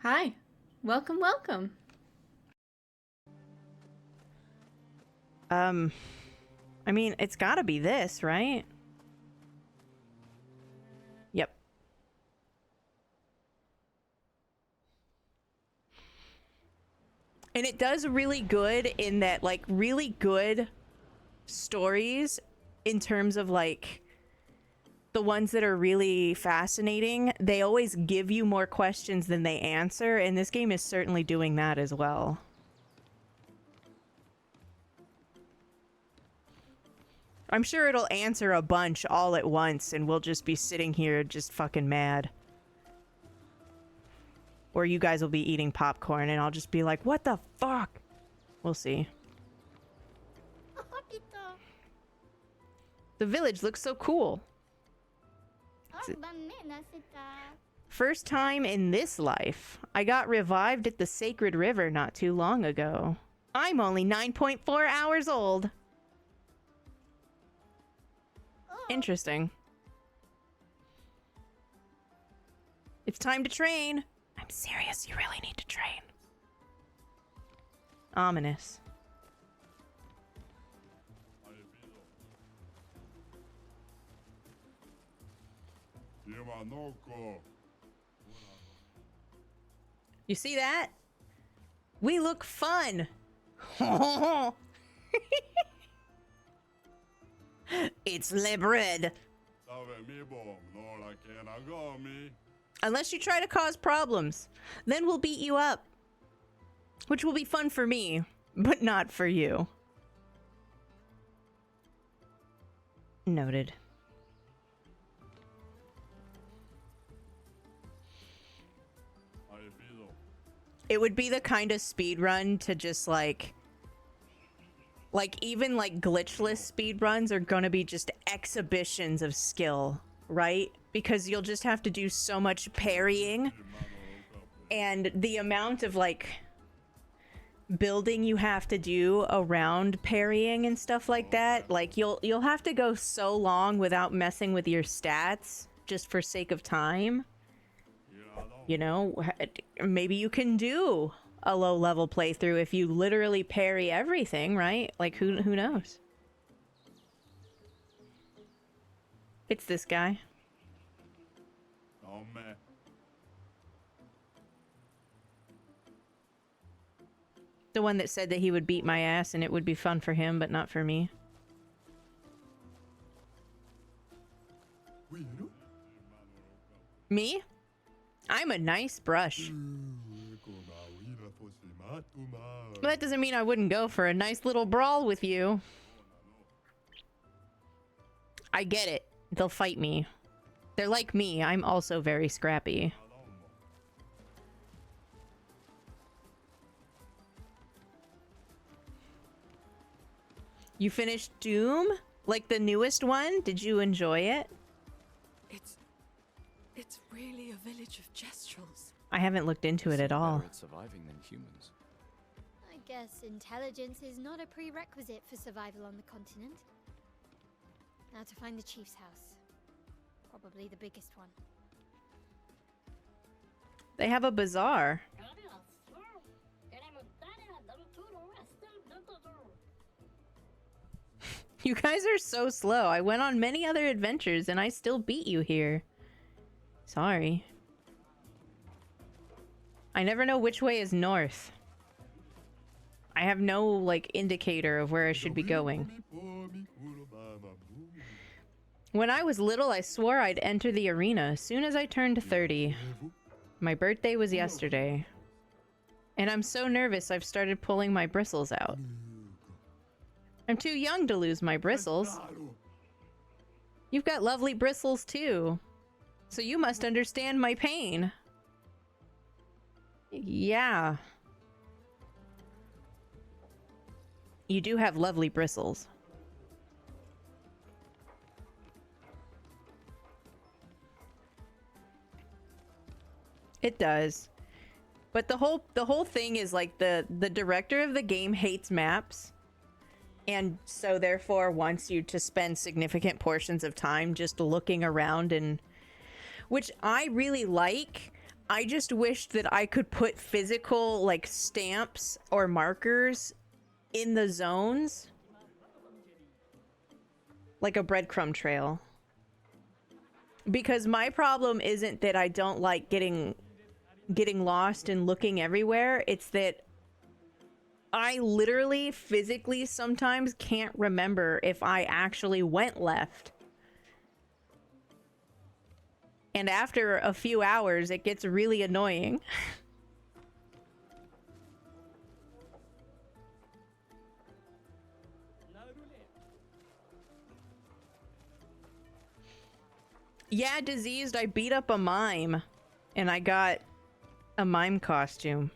Hi. Welcome, welcome. I mean, it's gotta be this, right? Yep. And it does really good in that, like, really good stories in terms of, like, the ones that are really fascinating. They always give you more questions than they answer, and this game is certainly doing that as well. I'm sure it'll answer a bunch all at once, and we'll just be sitting here just fucking mad. Or you guys will be eating popcorn, and I'll just be like, what the fuck? We'll see. The village looks so cool. First time in this life. I got revived at the Sacred River not too long ago. I'm only 9.4 hours old. Interesting. It's time to train. I'm serious, you really need to train. Ominous. You see that? We look fun. It's le bread. Unless you try to cause problems, then we'll beat you up. Which will be fun for me, but not for you. Noted. It would be the kind of speed run to just like even like glitchless speed runs are gonna be just exhibitions of skill, right? Because you'll just have to do so much parrying, and the amount of like building you have to do around parrying and stuff like that, like you'll have to go so long without messing with your stats just for sake of time. You know, maybe you can do a low-level playthrough if you literally parry everything, right? Like, who knows? It's this guy. The one that said that he would beat my ass and it would be fun for him, but not for me. Me? I'm a nice brush. But that doesn't mean I wouldn't go for a nice little brawl with you. I get it. They'll fight me. They're like me. I'm also very scrappy. You finished Doom? Like the newest one? Did you enjoy it? It's really a village of gestrels. I haven't looked into it at all. Surviving than humans. I guess intelligence is not a prerequisite for survival on the continent. Now to find the chief's house. Probably the biggest one. They have a bazaar. You guys are so slow. I went on many other adventures and I still beat you here. Sorry. I never know which way is north. I have no, like, indicator of where I should be going. When I was little, I swore I'd enter the arena as soon as I turned 30. My birthday was yesterday. And I'm so nervous I've started pulling my bristles out. I'm too young to lose my bristles. You've got lovely bristles too. So you must understand my pain. Yeah. You do have lovely bristles. It does. But the whole thing is like the director of the game hates maps. And so therefore wants you to spend significant portions of time just looking around, and which I really like. I just wished that I could put physical, like, stamps or markers in the zones. Like a breadcrumb trail. Because my problem isn't that I don't like getting lost and looking everywhere. It's that I literally, physically, sometimes can't remember if I actually went left. And after a few hours, it gets really annoying. Yeah, Diseased, I beat up a mime. And I got a mime costume.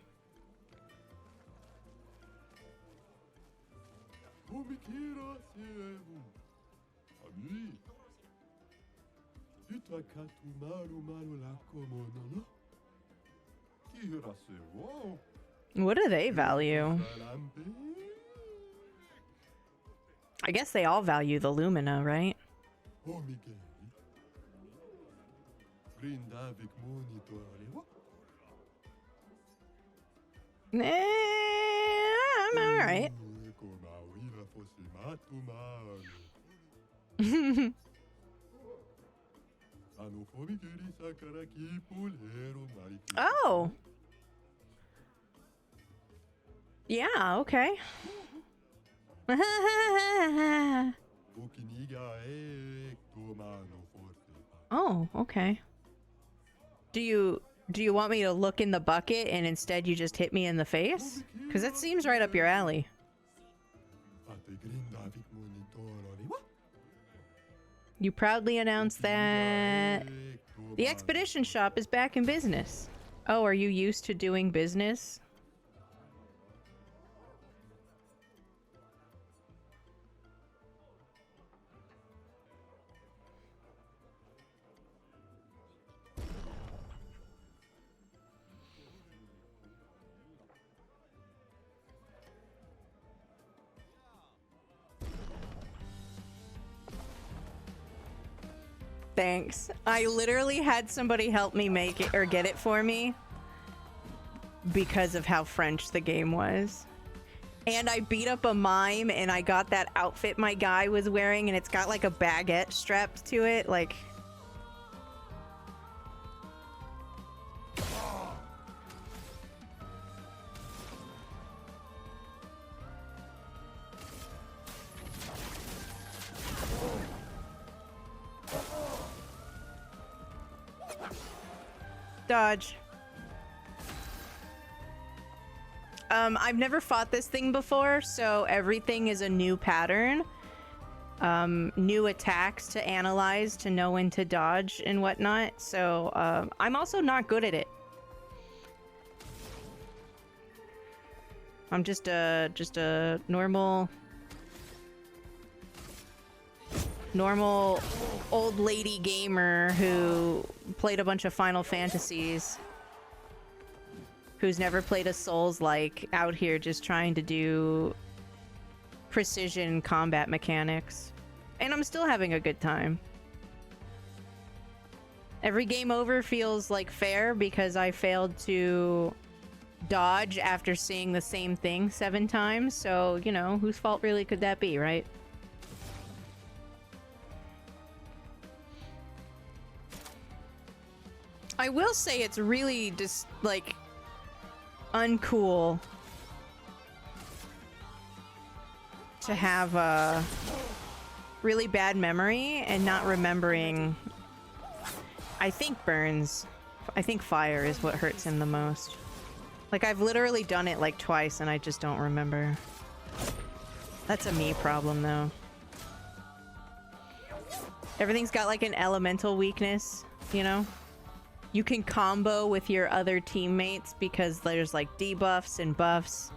What do they value? I guess they all value the Lumina, right? I'm alright. Oh. Yeah, okay. Oh, okay. Do you want me to look in the bucket and instead you just hit me in the face? Because that seems right up your alley. You proudly announce that the expedition shop is back in business. Oh, are you used to doing business? Thanks. I literally had somebody help me make it or get it for me because of how French the game was. And I beat up a mime and I got that outfit my guy was wearing and it's got like a baguette strapped to it. Like... Dodge. I've never fought this thing before, so everything is a new pattern. New attacks to analyze to know when to dodge and whatnot. So, I'm also not good at it. I'm just a normal old lady gamer who played a bunch of Final Fantasies, who's never played a Souls-like, out here just trying to do precision combat mechanics. And I'm still having a good time. Every game over feels like fair because I failed to dodge after seeing the same thing 7 times, so, you know, whose fault really could that be, right? I will say it's really just, like, uncool to have a really bad memory and not remembering. I think burns. I think fire is what hurts him the most. Like, I've literally done it like twice and I just don't remember. That's a me problem, though. Everything's got like an elemental weakness, you know? You can combo with your other teammates because there's like debuffs and buffs.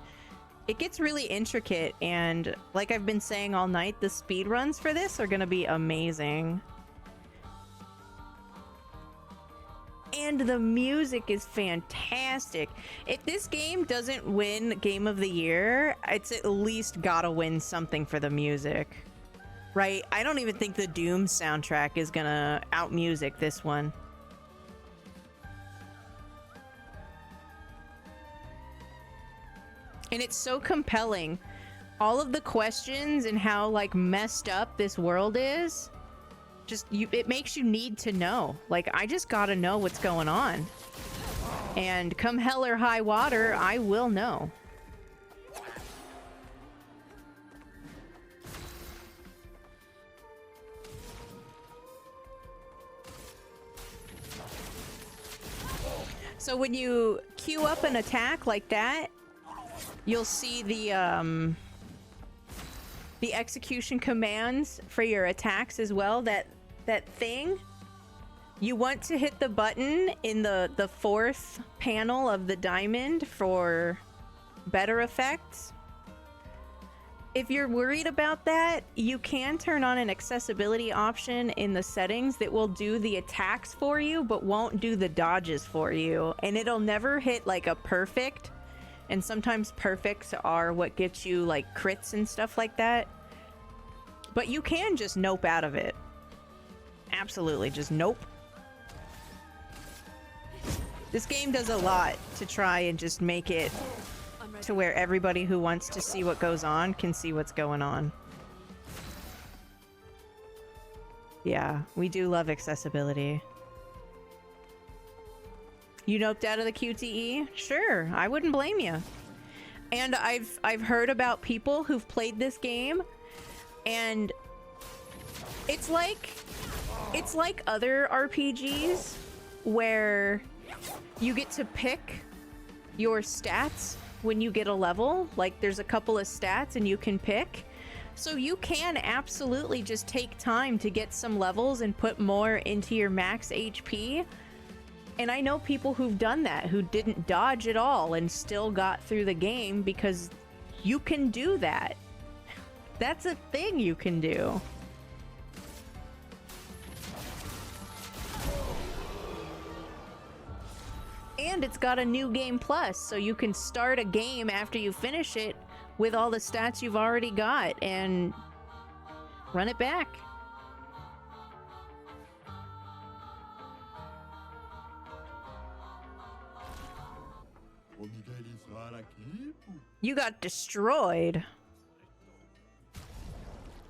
It gets really intricate, and like I've been saying all night, the speedruns for this are gonna be amazing. And the music is fantastic. If this game doesn't win Game of the Year, it's at least gotta win something for the music. Right? I don't even think the Doom soundtrack is gonna out-music this one. And it's so compelling. All of the questions and how like messed up this world is, it makes you need to know. Like, I just gotta know what's going on. And come hell or high water, I will know. So when you queue up an attack like that, you'll see the execution commands for your attacks as well. That thing, you want to hit the button in the fourth panel of the diamond for better effects. If you're worried about that, you can turn on an accessibility option in the settings that will do the attacks for you, but won't do the dodges for you. And it'll never hit like a perfect. And sometimes perfects are what gets you like crits and stuff like that. But you can just nope out of it. Absolutely, just nope. This game does a lot to try and just make it to where everybody who wants to see what goes on can see what's going on. Yeah, we do love accessibility. You noped out of the QTE? Sure, I wouldn't blame you. And I've heard about people who've played this game, and it's like other RPGs where you get to pick your stats when you get a level. Like, there's a couple of stats and you can pick. So you can absolutely just take time to get some levels and put more into your max HP. And I know people who've done that, who didn't dodge at all and still got through the game, because you can do that. That's a thing you can do. And it's got a new game plus, so you can start a game after you finish it with all the stats you've already got and run it back. You got destroyed.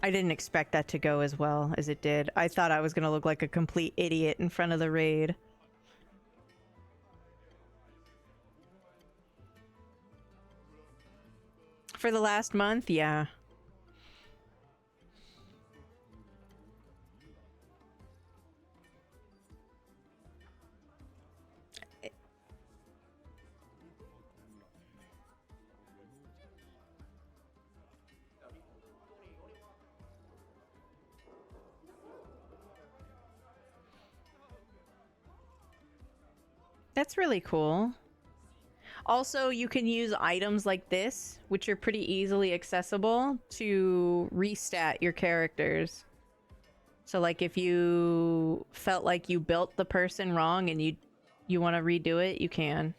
I didn't expect that to go as well as it did. I thought I was gonna look like a complete idiot in front of the raid. For the last month, yeah. That's really cool. Also, you can use items like this, which are pretty easily accessible, to restat your characters. So like if you felt like you built the person wrong and you want to redo it, you can.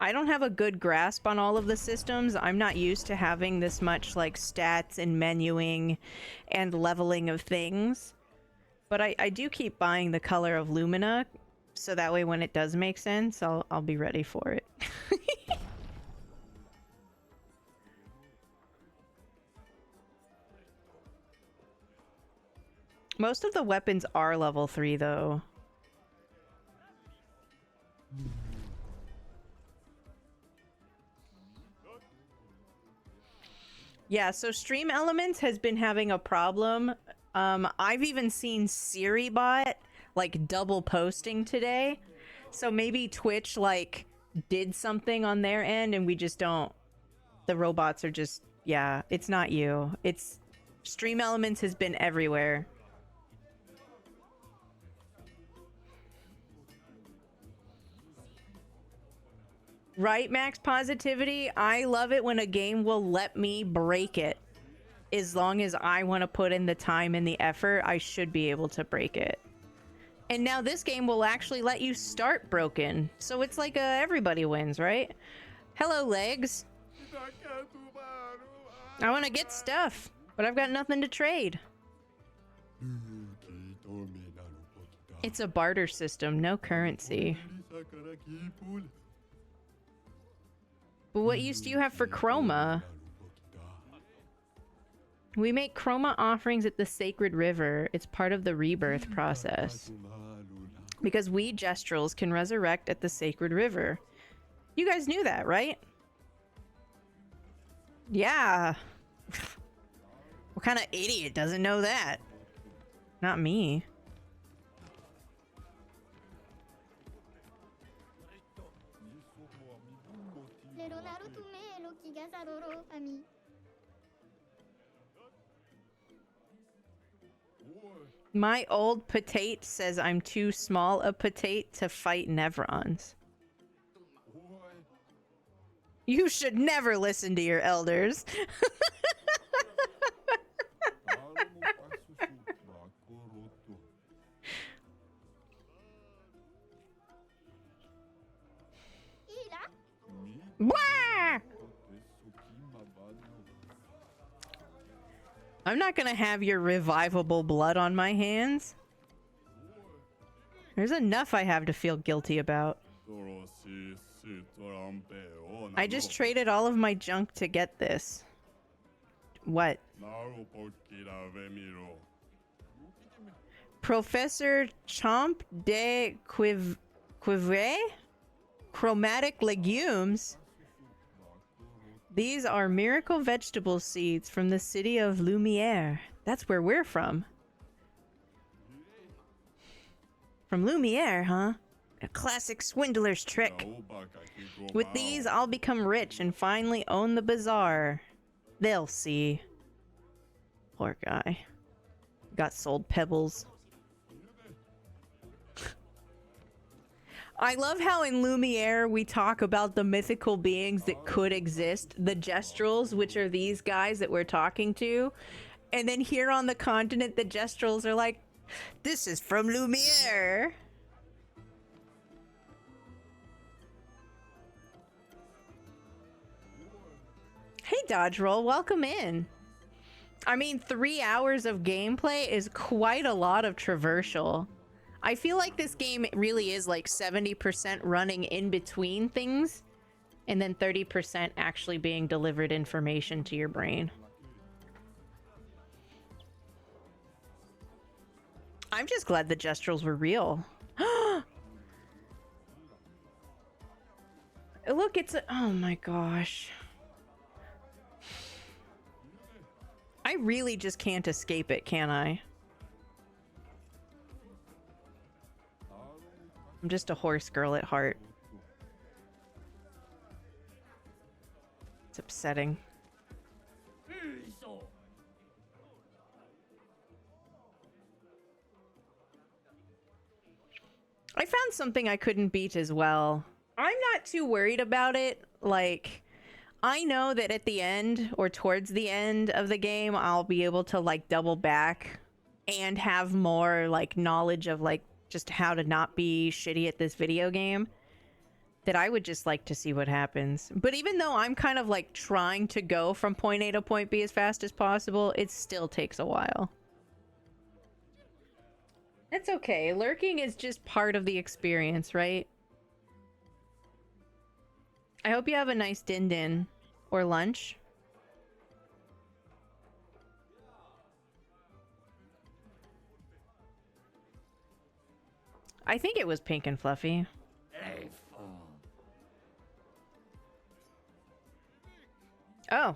I don't have a good grasp on all of the systems. I'm not used to having this much like stats and menuing and leveling of things. But I do keep buying the color of Lumina, so that way when it does make sense, I'll be ready for it. Most of the weapons are level 3 though. Yeah, so Stream Elements has been having a problem. I've even seen SiriBot like double posting today. So maybe Twitch like did something on their end and we just don't. The robots are just, yeah, it's not you. It's Stream Elements has been everywhere. Right, Max Positivity? I love it when a game will let me break it. As long as I want to put in the time and the effort, I should be able to break it. And now this game will actually let you start broken. So it's like everybody wins, right? Hello, Legs. I want to get stuff, but I've got nothing to trade. It's a barter system, no currency. But what use do you have for chroma? We make chroma offerings at the sacred river. It's part of the rebirth process. Because we gestrels can resurrect at the sacred river. You guys knew that, right? Yeah. What kind of idiot doesn't know that? Not me. My old potate says I'm too small a potate to fight Nevrons. You should never listen to your elders. Wah! I'm not gonna have your revivable blood on my hands. There's enough I have to feel guilty about. I just traded all of my junk to get this. What? Professor Chomp de Cuivre? Chromatic legumes? These are miracle vegetable seeds from the city of Lumiere. That's where we're from. From Lumiere, huh? A classic swindler's trick. With these, I'll become rich and finally own the bazaar. They'll see. Poor guy. Got sold pebbles. I love how in Lumiere we talk about the mythical beings that could exist, the Gestrels, which are these guys that we're talking to. And then here on the continent, the Gestrels are like, this is from Lumiere. Hey, Dodge Roll, welcome in. I mean, 3 hours of gameplay is quite a lot of traversal. I feel like this game really is like 70% running in between things and then 30% actually being delivered information to your brain. I'm just glad the Gestrels were real. Look, it's a... Oh my gosh. I really just can't escape it, can I? I'm just a horse girl at heart. It's upsetting. I found something I couldn't beat as well. I'm not too worried about it. Like, I know that at the end or towards the end of the game, I'll be able to like double back and have more like knowledge of like just how to not be shitty at this video game, that I would just like to see what happens. But even though I'm kind of like trying to go from point A to point B as fast as possible, it still takes a while. That's okay. Lurking is just part of the experience, right? I hope you have a nice din-din or lunch. I think it was pink and fluffy. Oh.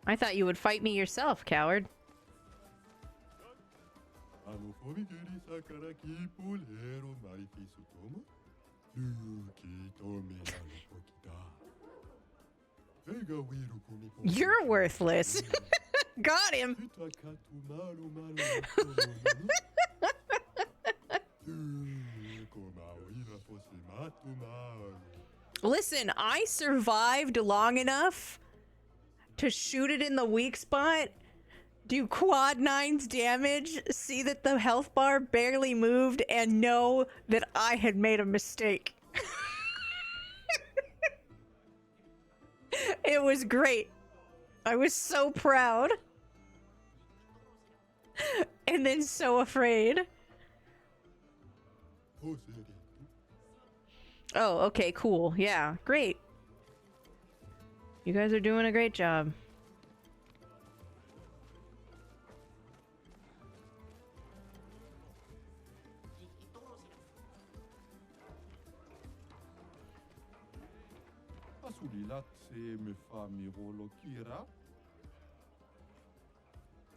I thought you would fight me yourself, coward. You're worthless. Got him. Listen, I survived long enough to shoot it in the weak spot, do quad 9's damage, see that the health bar barely moved, and know that I had made a mistake. It was great. I was so proud. And then so afraid. Oh, okay, cool. Yeah, great. You guys are doing a great job.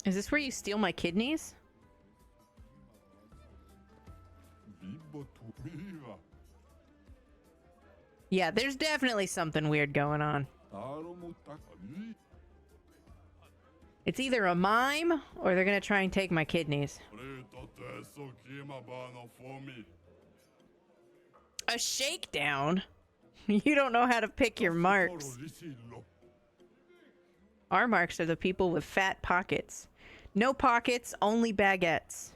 Is this where you steal my kidneys? Yeah, there's definitely something weird going on. It's either a mime or they're gonna try and take my kidneys. A shakedown? You don't know how to pick your marks. Our marks are the people with fat pockets. No pockets, only baguettes.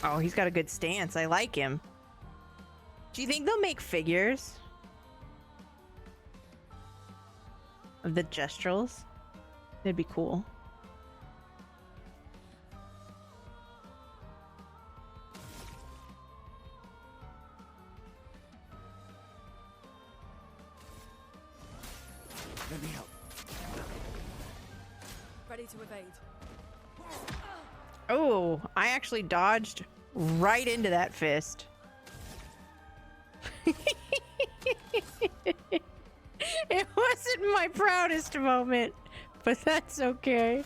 Oh, he's got a good stance. I like him. Do you think they'll make figures of the gestrels? That'd be cool. Let me help. Ready to evade. Oh, I actually dodged right into that fist. It wasn't my proudest moment, but that's okay.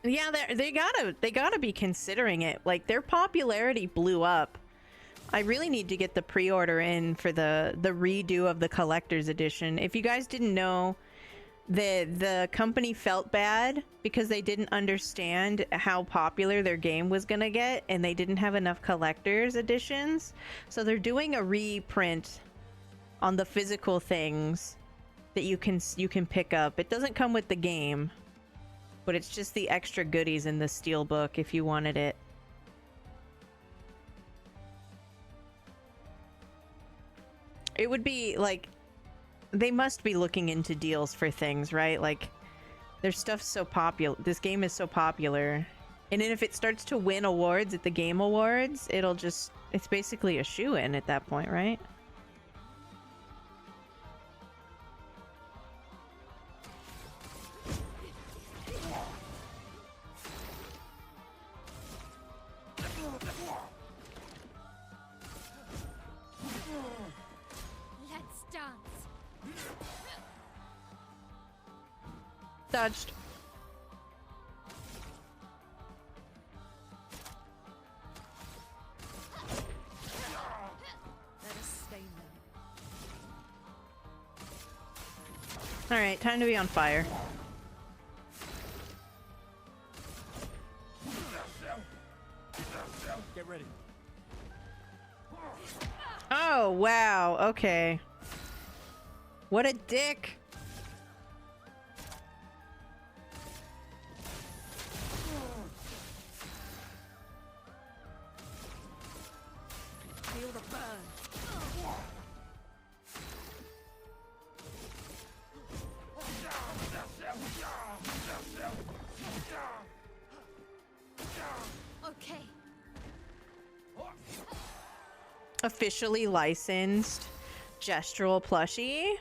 Yeah, they gotta be considering it. Like, their popularity blew up. I really need to get the pre-order in for the redo of the collector's edition. If you guys didn't know, the company felt bad because they didn't understand how popular their game was gonna get, and they didn't have enough collector's editions. So they're doing a reprint on the physical things that you can pick up. It doesn't come with the game, but it's just the extra goodies in the steelbook if you wanted it. It would be like, they must be looking into deals for things, right? Like, their stuff's so popular. This game is so popular. And then if it starts to win awards at the Game Awards, it's basically a shoo-in at that point, right? Dodged. All right, time to be on fire. Get ready. Oh, wow. Okay. What a dick. Feel the burn. Okay. Officially licensed gestural plushie.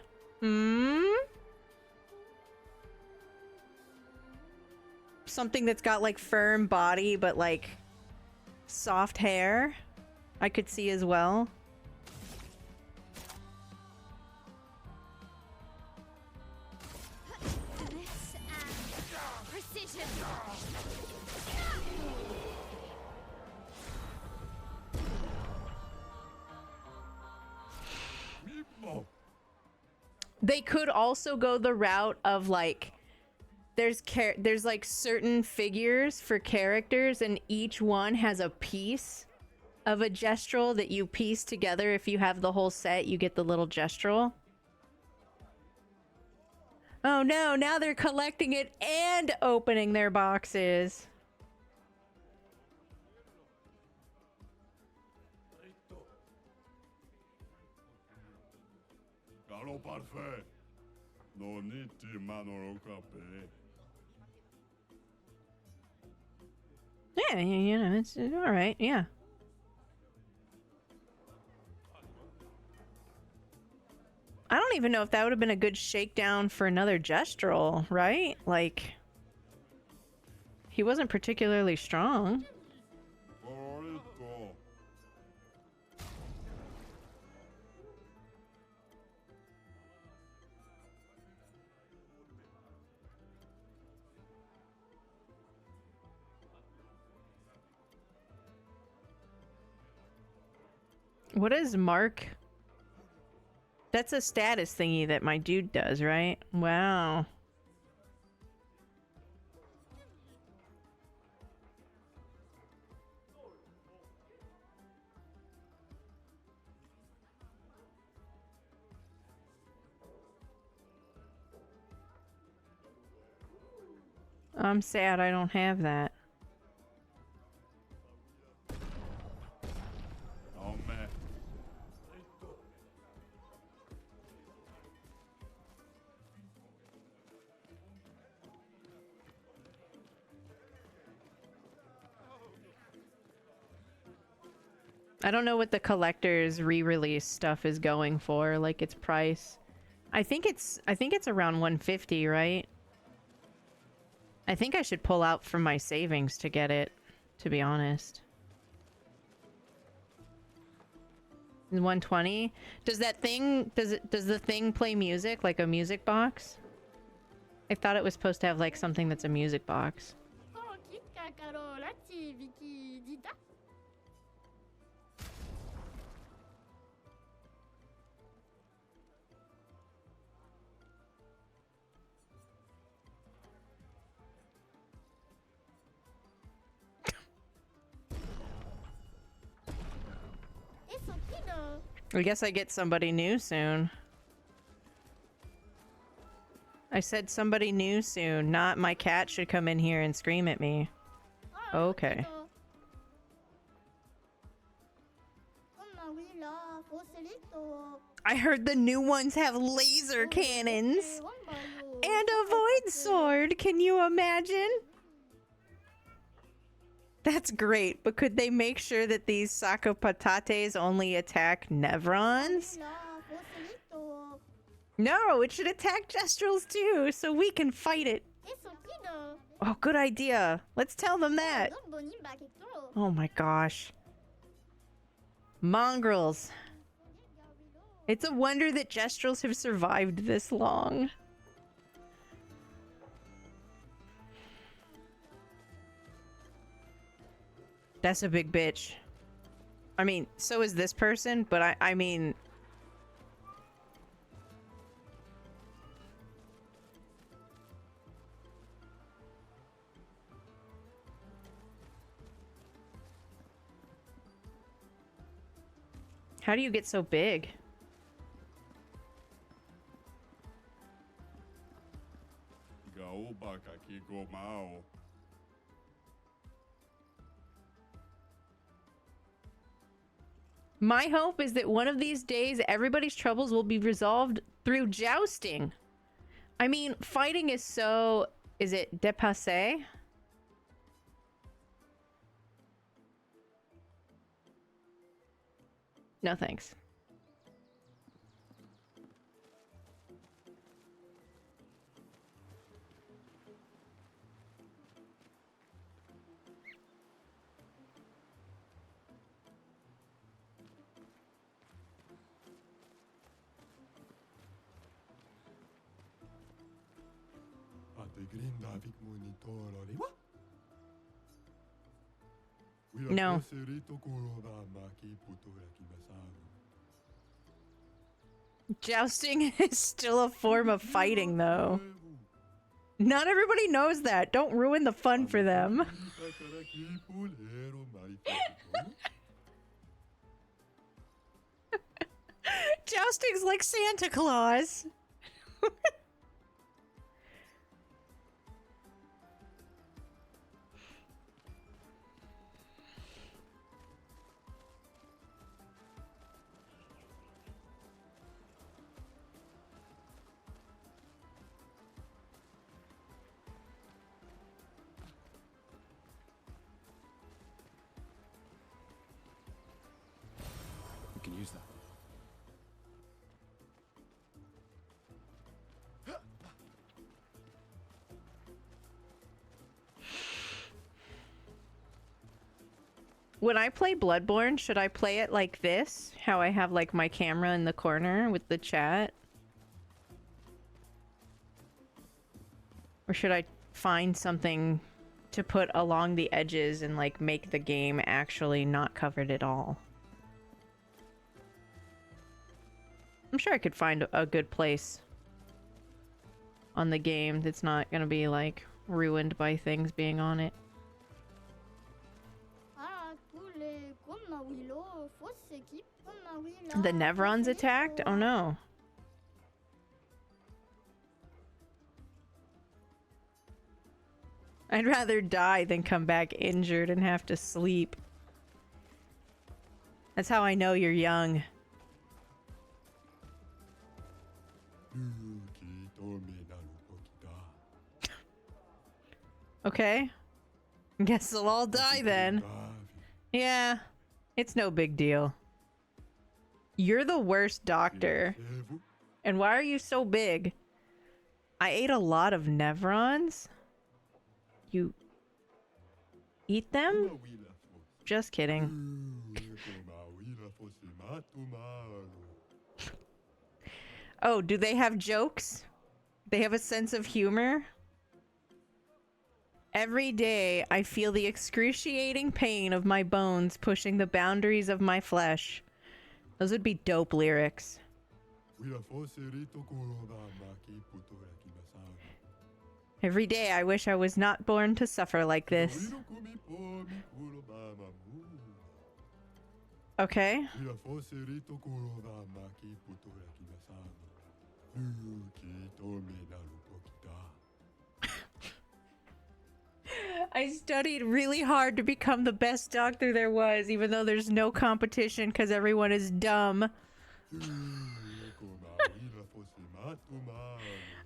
Something that's got like firm body but like soft hair. I could see as well. This and precision. They could also go the route of like there's like certain figures for characters and each one has a piece of a gestural that you piece together. If you have the whole set, you get the little gestural. Oh no, now they're collecting it and opening their boxes. Yeah, you know, it's all right. Yeah. I don't even know if that would have been a good shakedown for another gestural, right? Like, he wasn't particularly strong. What is Mark? That's a status thingy that my dude does, right? Wow. I'm sad I don't have that. I don't know what the collector's re-release stuff is going for, like its price. I think it's around 150, right? I think I should pull out from my savings to get it, to be honest. 120? Does that thing does the thing play music like a music box? I thought it was supposed to have like something that's a music box. I guess I get somebody new soon. I said somebody new soon, not my cat should come in here and scream at me. Okay. I heard the new ones have laser cannons and a void sword. Can you imagine? That's great, but could they make sure that these Sakopatates only attack Nevrons? No, it should attack Gestrals too, so we can fight it. Oh, good idea. Let's tell them that. Oh my gosh. Mongrels. It's a wonder that Gestrals have survived this long. That's a big bitch. I mean, so is this person, but I mean... How do you get so big? My hope is that one of these days everybody's troubles will be resolved through jousting. I mean, fighting is so... Is it dépassé? No thanks. No. Jousting is still a form of fighting, though. Not everybody knows that. Don't ruin the fun for them. Jousting's like Santa Claus. We can use that. When I play Bloodborne, should I play it like this? How I have like my camera in the corner with the chat? Or should I find something to put along the edges and like make the game actually not covered at all? I'm sure I could find a good place on the game that's not gonna be like ruined by things being on it. The Nevron's attacked? Oh no. I'd rather die than come back injured and have to sleep. That's how I know you're young. Okay. Guess they'll all die then. Yeah, it's no big deal. You're the worst doctor. And why are you so big? I ate a lot of Nevrons. You eat them? Just kidding. Oh, do they have jokes? They have a sense of humor? Every day, I feel the excruciating pain of my bones pushing the boundaries of my flesh. Those would be dope lyrics. Every day, I wish I was not born to suffer like this. Okay. I studied really hard to become the best doctor there was, even though there's no competition because everyone is dumb.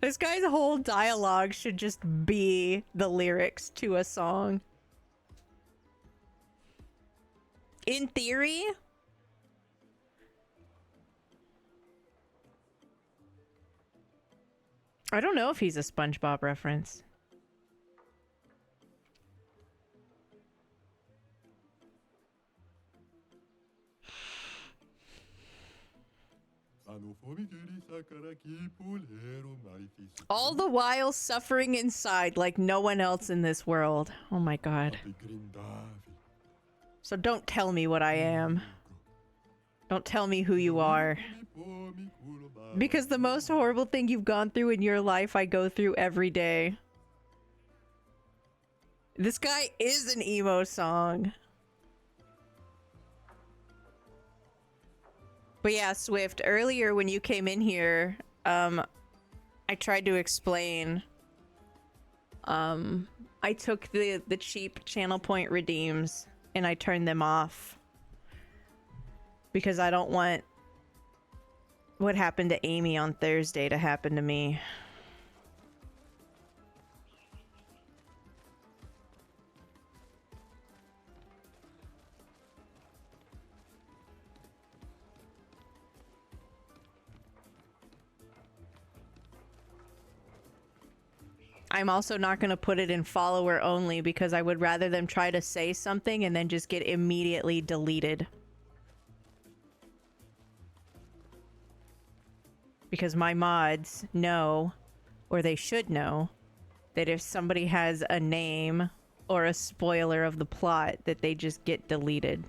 This guy's whole dialogue should just be the lyrics to a song. In theory, I don't know if he's a SpongeBob reference. All the while suffering inside like no one else in this world. Oh my god. So don't tell me what I am. Don't tell me who you are. Because the most horrible thing you've gone through in your life, I go through every day. This guy is an emo song. But yeah, Swift, earlier when you came in here, I tried to explain. I took the cheap channel point redeems and I turned them off. Because I don't want what happened to Amy on Thursday to happen to me. I'm also not going to put it in follower only because I would rather them try to say something and then just get immediately deleted. Because my mods know, or they should know, that if somebody has a name or a spoiler of the plot, that they just get deleted.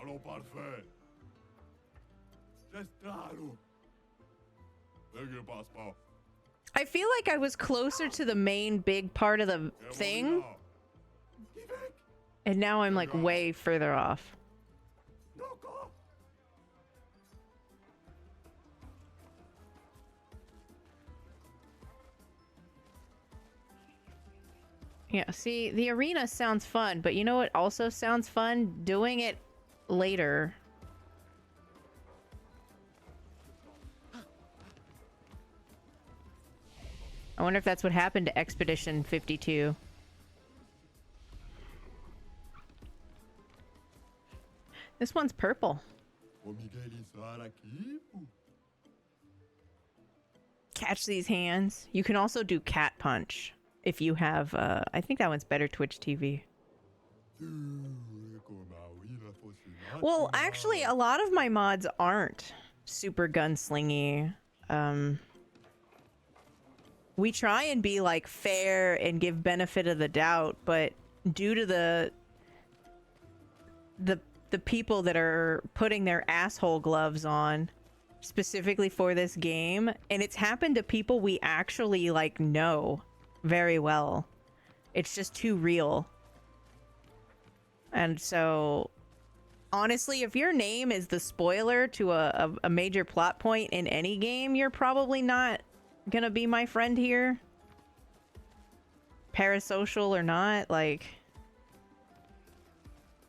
Alors parfait. Gestralo. Ne passe pas. I feel like I was closer to the main big part of the thing, and now I'm like way further off. Yeah, see, the arena sounds fun, but you know what also sounds fun? Doing it later. I wonder if that's what happened to Expedition 52. This one's purple. Catch these hands. You can also do cat punch if you have, I think that one's better Twitch TV. Well, actually, a lot of my mods aren't super gunslingy. We try and be like fair and give benefit of the doubt, but due to the people that are putting their asshole gloves on specifically for this game, and it's happened to people we actually like know very well. It's just too real. And so honestly, if your name is the spoiler to a major plot point in any game, you're probably not gonna be my friend here. Parasocial or not, like,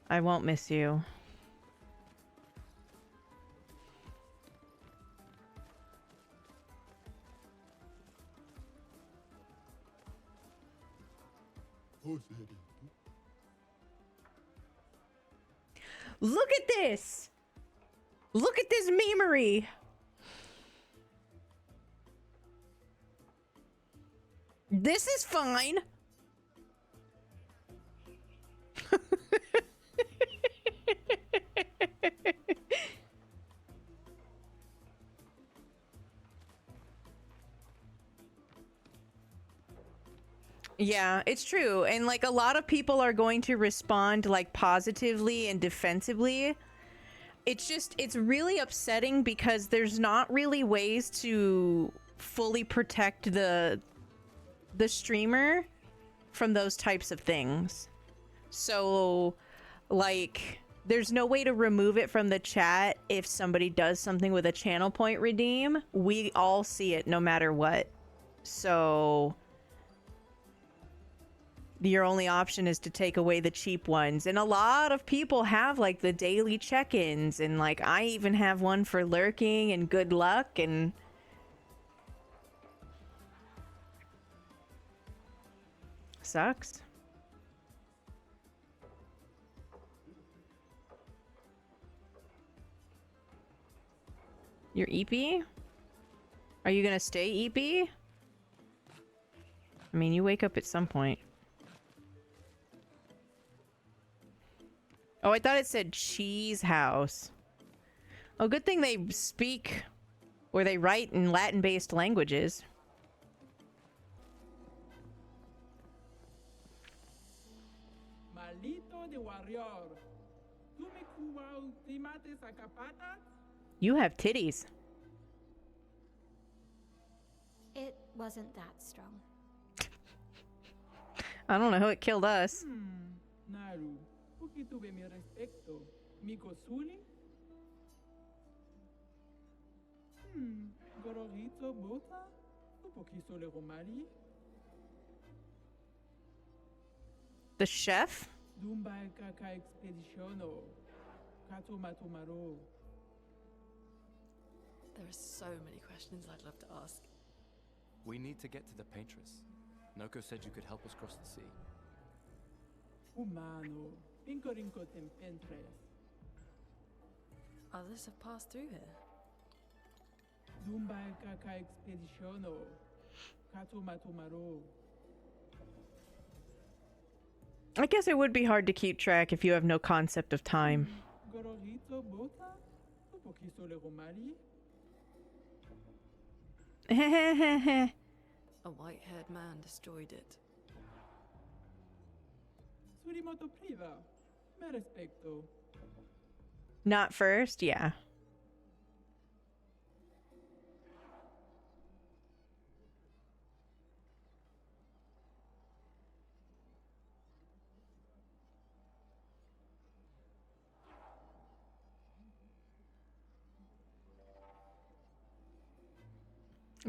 I won't miss you. Look at this! Look at this memery! This is fine. Yeah, it's true. And like a lot of people are going to respond like positively and defensively. It's really upsetting because there's not really ways to fully protect the streamer from those types of things. So like there's no way to remove it from the chat if somebody does something with a channel point redeem. We all see it no matter what. So your only option is to take away the cheap ones. And a lot of people have like the daily check-ins, and like I even have one for lurking and good luck, and sucks. You're EP? Are you gonna stay EP? I mean, you wake up at some point. Oh, I thought it said cheese house. Oh, good thing they speak or they write in Latin-based languages. Malito de warrior. Tu me cubao timates acapata? You have titties. It wasn't that strong. I don't know how it killed us. Naru, porque tuve mi respecto. Mi cosuli? Gororito bota? Un poquito le romari? The chef? Dumba kaka expeditiono. Kato matomaro. There are so many questions I'd love to ask. We need to get to the Paintress. Noko said you could help us cross the sea. Humano. Incorinco tempentres. Others have passed through here. Dumba kaka expeditiono. Kato matomaro. I guess it would be hard to keep track if you have no concept of time. Gororito bota? Un poquito le romari? A white-haired man destroyed it. Surimoto priva. Me respecto. Not first? Yeah.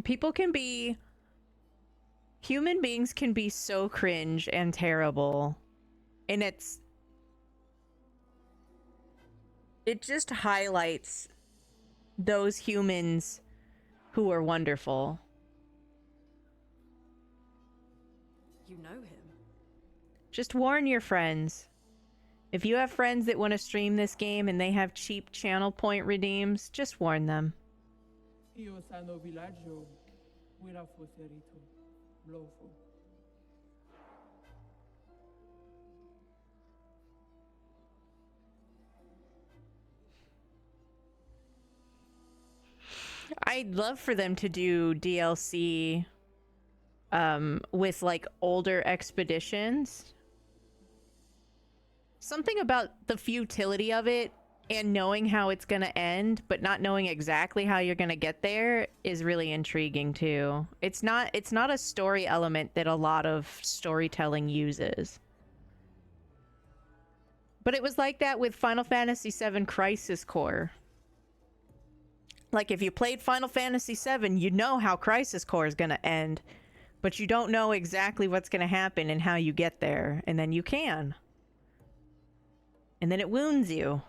People can be... Human beings can be so cringe and terrible. And it just highlights those humans who are wonderful. You know him? Just warn your friends. If you have friends that want to stream this game and they have cheap channel point redeems, just warn them. Io sano villaggio, quella posterity, blofo. I'd love for them to do DLC with like older expeditions. Something about the futility of it and knowing how it's going to end, but not knowing exactly how you're going to get there is really intriguing too. It's not a story element that a lot of storytelling uses. But it was like that with Final Fantasy VII Crisis Core. Like, if you played Final Fantasy VII, you know how Crisis Core is going to end, but you don't know exactly what's going to happen and how you get there, and then you can. And then it wounds you.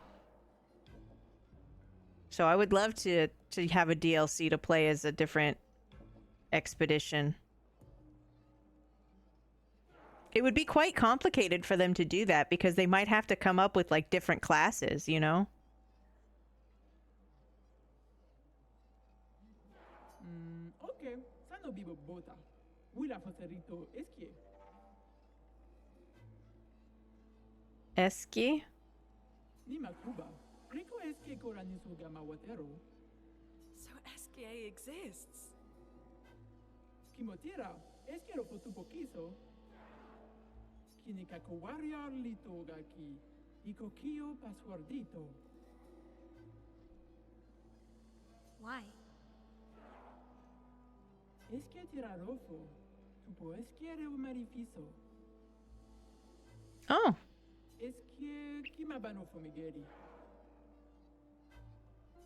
So I would love to have a DLC to play as a different expedition. It would be quite complicated for them to do that because they might have to come up with like different classes, you know? Ok, sano vivo bota. Willa fosterito eskie. Eski? Nima Kuba. Rico eskie kora nisu gama watero. So SKA exists. Kimotira, eskiero fotupo kiso. Kinikako warrior litoga ki. Ikokio passwordito. Why? Eskie tirarofo. Tupo eskiere umarifiso. Oh. Eskie kimabanofo migeri.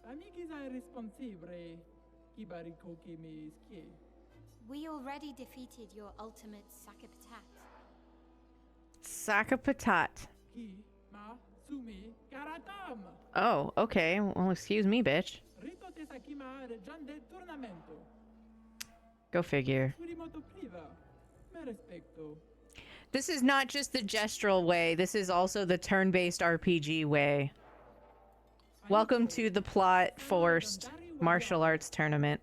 Amigiza irresponsibile. Kibariko ke me eskie. We already defeated your ultimate Sakapatat. Sakapatat. Ki ma sumi karatam. Oh, okay. Well, excuse me, bitch. Rito te sakima reggiande tournamento. Go figure. Surimoto priva. Me respecto. This is not just the gestural way. This is also the turn-based RPG way. Welcome to the plot-forced martial arts tournament.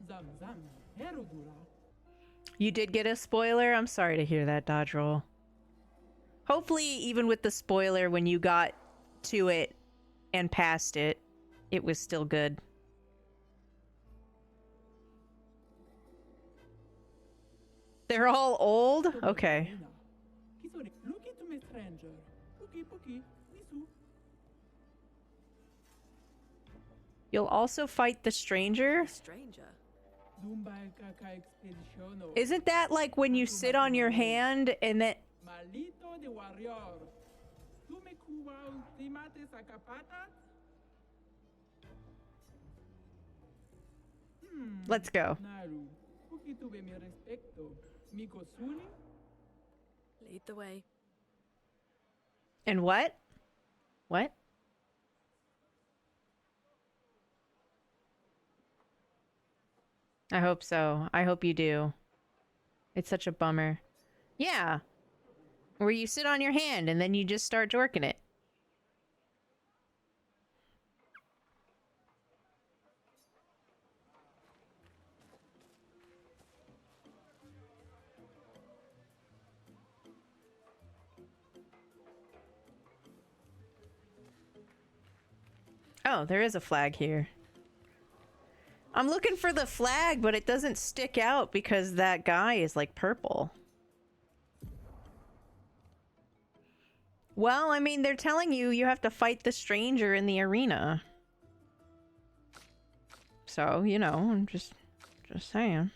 Zam zam. Herodura. You did get a spoiler? I'm sorry to hear that, Dodge Roll. Hopefully, even with the spoiler, when you got to it and past it, it was still good. They're all old? Okay. Kisori, look into me stranger. Puki puki. Nisu. You'll also fight the stranger? Stranger. Dumba kaka expeditiono. Isn't that like when you sit on your hand and then... Malito de warrior. Tu me cuba ultimate sakapata? Let's go. Naru. Puki tuve mi respecto. Miko suni? Lead the way. And what? What? I hope so. I hope you do. It's such a bummer. Yeah. Where you sit on your hand and then you just start jorking it. Oh, there is a flag here. I'm looking for the flag, but it doesn't stick out because that guy is like purple. Well, I mean, they're telling you you have to fight the stranger in the arena. So, you know, I'm just saying.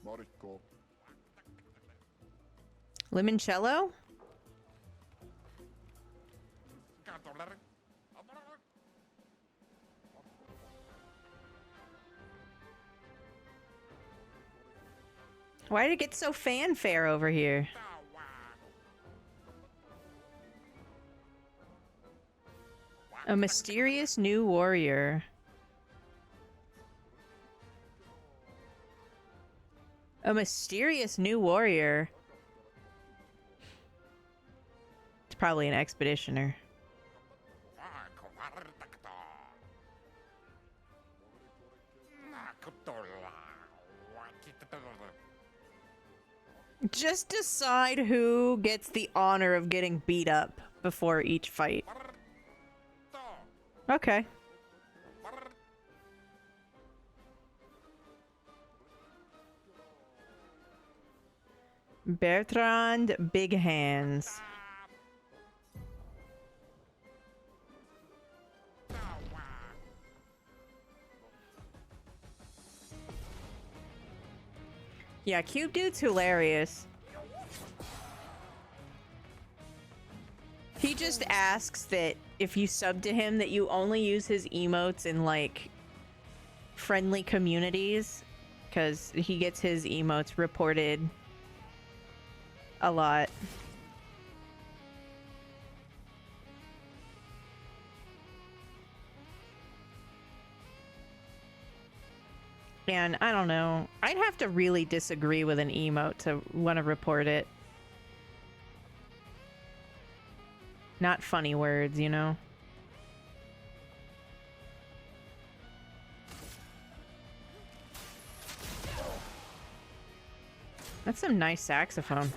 Marikko. Limoncello? Why did it get so fanfare over here? A mysterious new warrior. A mysterious new warrior. It's probably an expeditioner. Just decide who gets the honor of getting beat up before each fight. Okay. Bertrand Big Hands. Yeah, Cube Dude's hilarious. He just asks that if you sub to him that you only use his emotes in like friendly communities, because he gets his emotes reported a lot. And I don't know, I'd have to really disagree with an emote to want to report it. Not funny words, you know? That's some nice saxophone.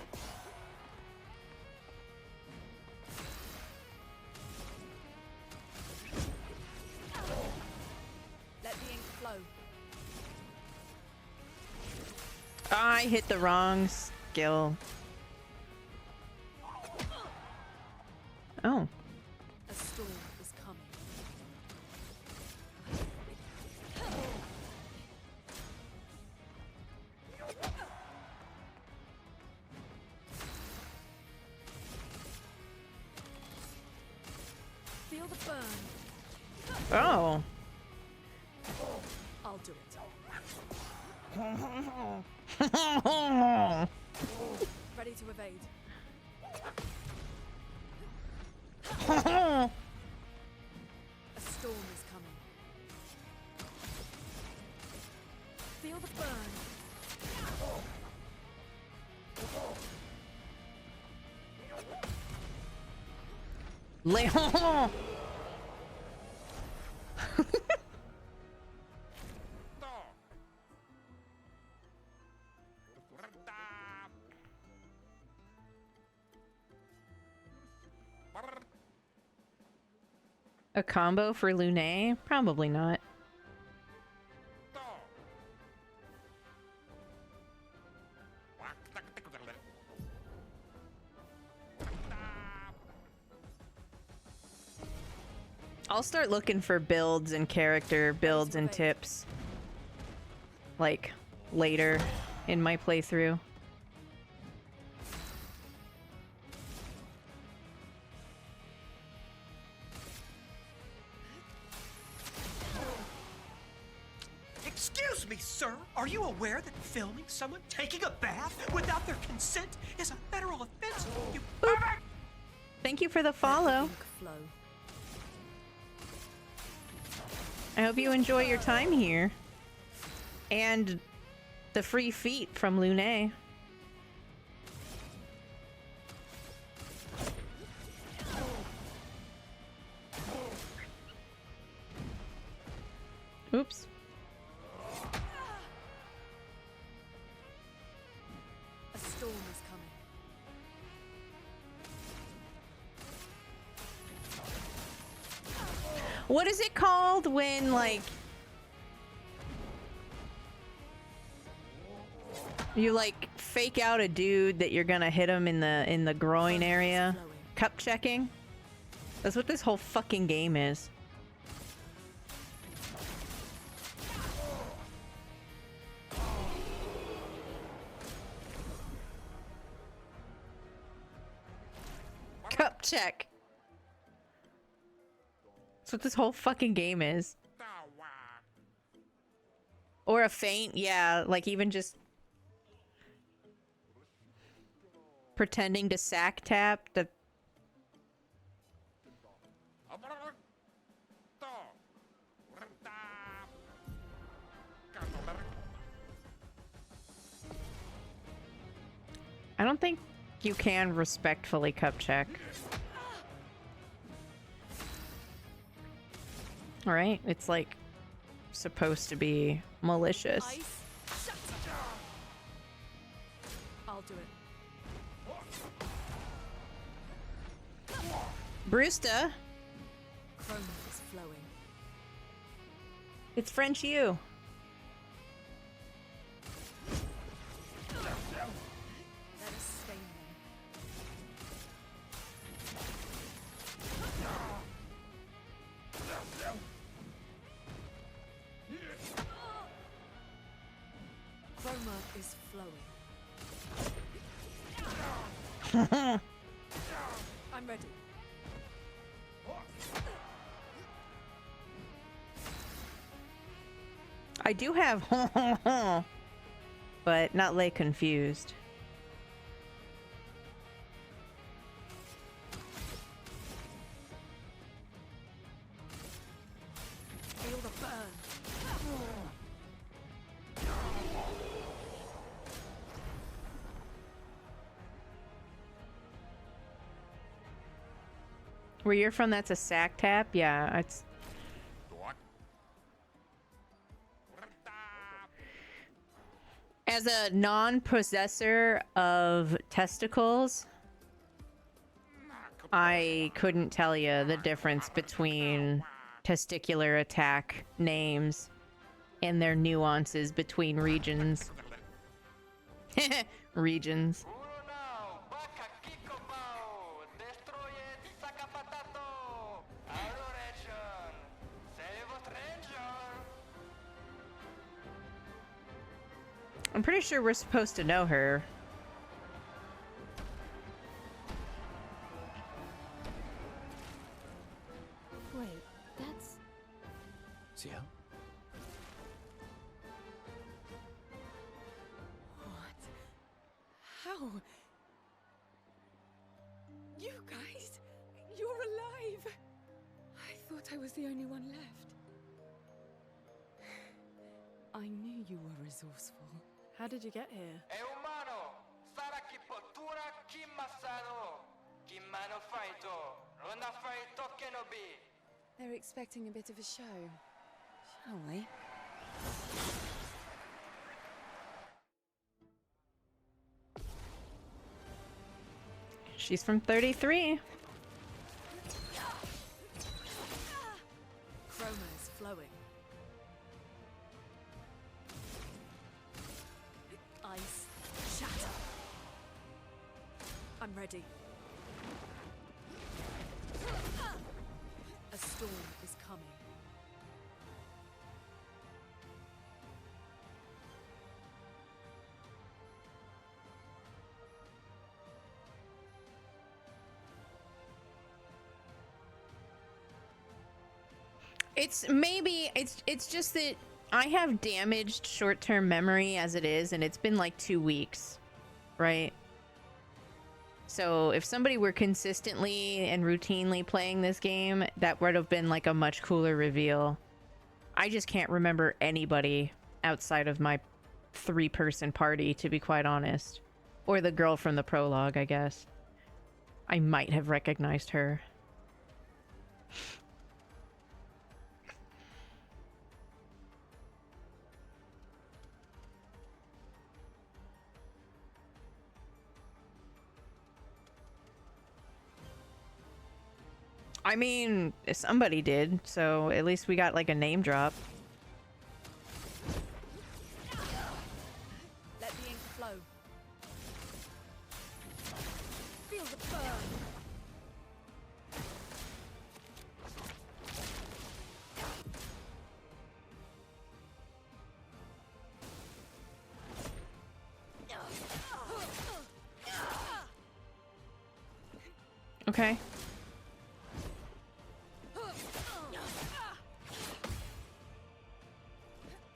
Let the ink flow. I hit the wrong skill. Oh. A storm is coming. Feel the burn. Oh. I'll do it. Ready to evade. A storm is coming. Feel the burn. Leon. A combo for Lune? Probably not. I'll start looking for builds and character builds and tips like later in my playthrough. Excuse me, sir. Are you aware that filming someone taking a bath without their consent is a federal offense? You pervert! Thank you for the follow. Ink flow. I hope you enjoy your time here. And the free feet from Lune. Oops. A storm is coming. What is it called when, like, you, like, fake out a dude that you're gonna hit him in the groin area? Cup checking? That's what this whole fucking game is. Cup check. That's what this whole fucking game is. Or a feint, yeah, like even just pretending to sack tap the I don't think you can respectfully cup check. Alright, it's like supposed to be malicious. Ice. Shut up. I'll do it. Brewster, Chroma is flowing. it's French you. Let us stain them. Chroma is flowing. I'm ready. I do have but not lay confused. Feel the burn. Where you're from, that's a sack tap? Yeah, it's... As a non-possessor of testicles, I couldn't tell you the difference between testicular attack names and their nuances between regions. Regions. I'm pretty sure we're supposed to know her. Wait, that's... See What? How? You guys? You're alive! I thought I was the only one left. I knew you were resourceful. How did you get here? They're expecting a bit of a show. Shall we? She's from 33. Chroma is flowing. Ice. Shatter. I'm ready. A storm is coming. It's maybe it's just that I have damaged short-term memory as it is, and it's been like 2 weeks, right? So if somebody were consistently and routinely playing this game, that would have been like a much cooler reveal. I just can't remember anybody outside of my 3-person party, to be quite honest. Or the girl from the prologue, I guess. I might have recognized her. I mean, somebody did, so at least we got like a name drop. Let the ink flow. Feel the burn. Okay.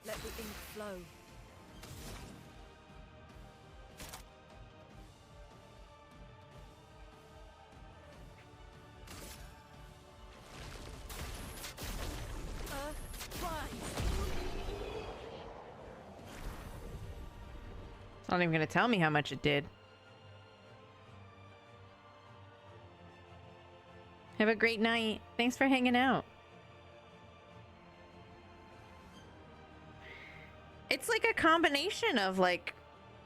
Let the ink flow. Not even gonna tell me how much it did. Have a great night. Thanks for hanging out. It's like a combination of like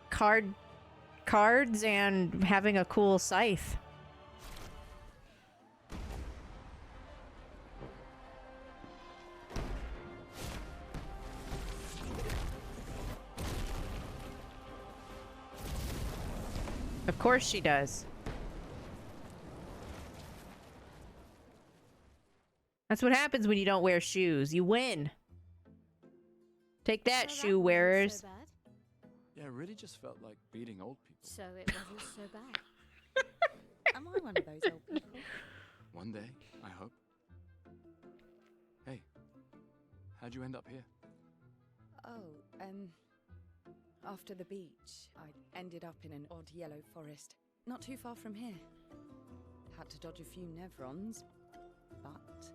cards and having a cool scythe. Of course she does. That's what happens when you don't wear shoes. You win. Take that, So shoe wasn't wearers. so bad. Yeah, it really just felt like beating old people. So it wasn't so bad. Am I one of those old people? One day, I hope. Hey, how'd you end up here? Oh, after the beach, I ended up in an odd yellow forest, not too far from here. Had to dodge a few Nevrons, but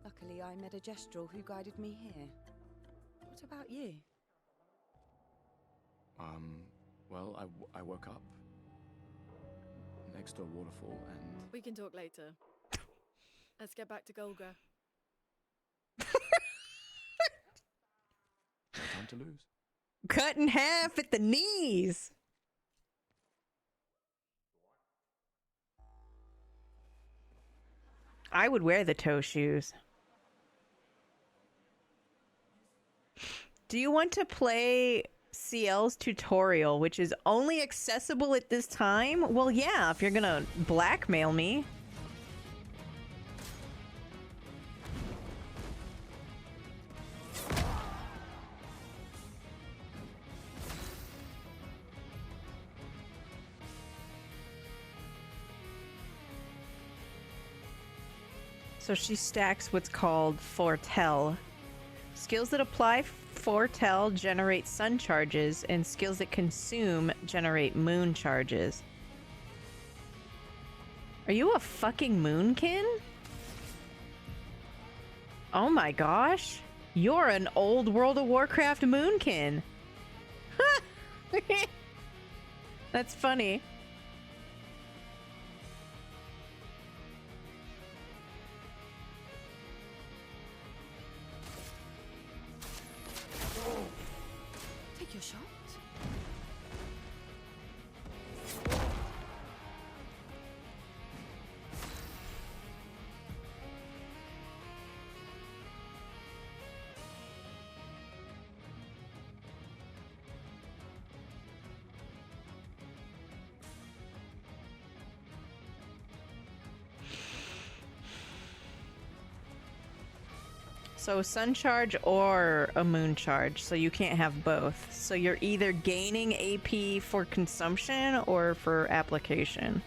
luckily I met a Gestrel who guided me here. What about you? Well, I woke up next to a waterfall and... We can talk later. Let's get back to Golga. No time to lose. Cut in half at the knees. I would wear the toe shoes. Do you want to play CL's tutorial, which is only accessible at this time? Well, yeah, if you're gonna blackmail me. So she stacks what's called Foretell. Skills that apply Foretell generate sun charges, and skills that consume generate moon charges. Are you a fucking moonkin? Oh my gosh. You're an old World of Warcraft moonkin. That's funny. Take your shot. So sun charge or a moon charge, so you can't have both. So you're either gaining AP for consumption or for application.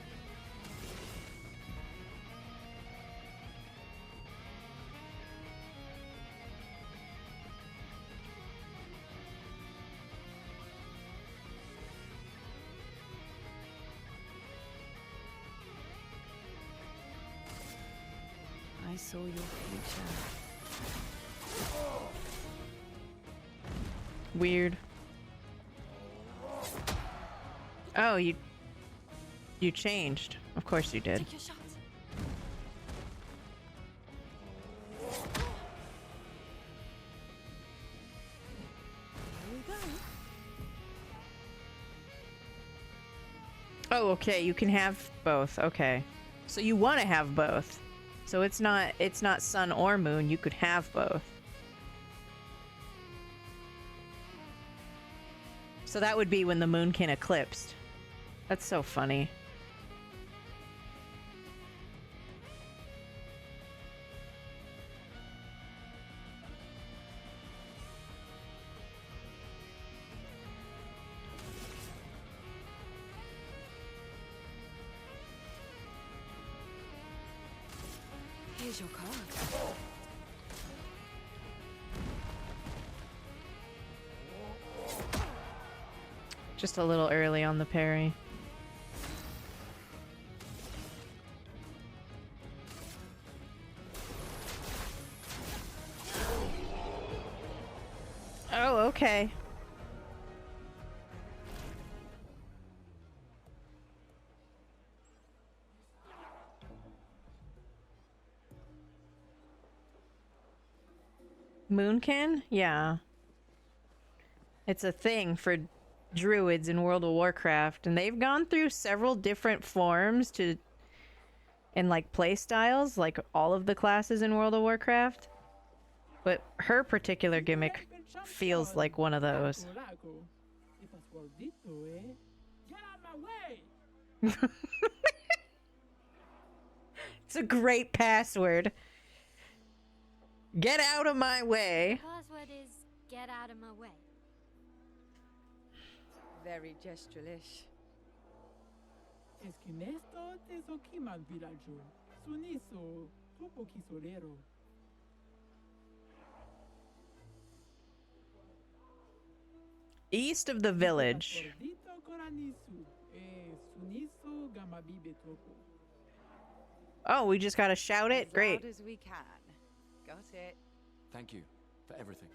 I saw your future. Weird. Oh, you changed. Of course you did. Take your shot. Here we go. Oh, okay, you can have both. Okay. So you want to have both. So it's not sun or moon, you could have both. So that would be when the moonkin eclipsed. That's so funny. Here's your card. Just a little early on the parry. Oh, okay. Moonkin? Yeah. It's a thing for druids in World of Warcraft, and they've gone through several different forms and like play styles, like all of the classes in World of Warcraft. But her particular gimmick feels like one of those. Get out my way! It's a great password. Get out of my way. Password is get out of my way. Very gesturelish. Esquinesto te sokimal vilaggio. Suniso tupo kisolero. East of the village. Pordito koranisu. Suniso gamabibe topo. Oh, we just gotta shout it? As Great. loud as we can. Got it. Thank you for everything.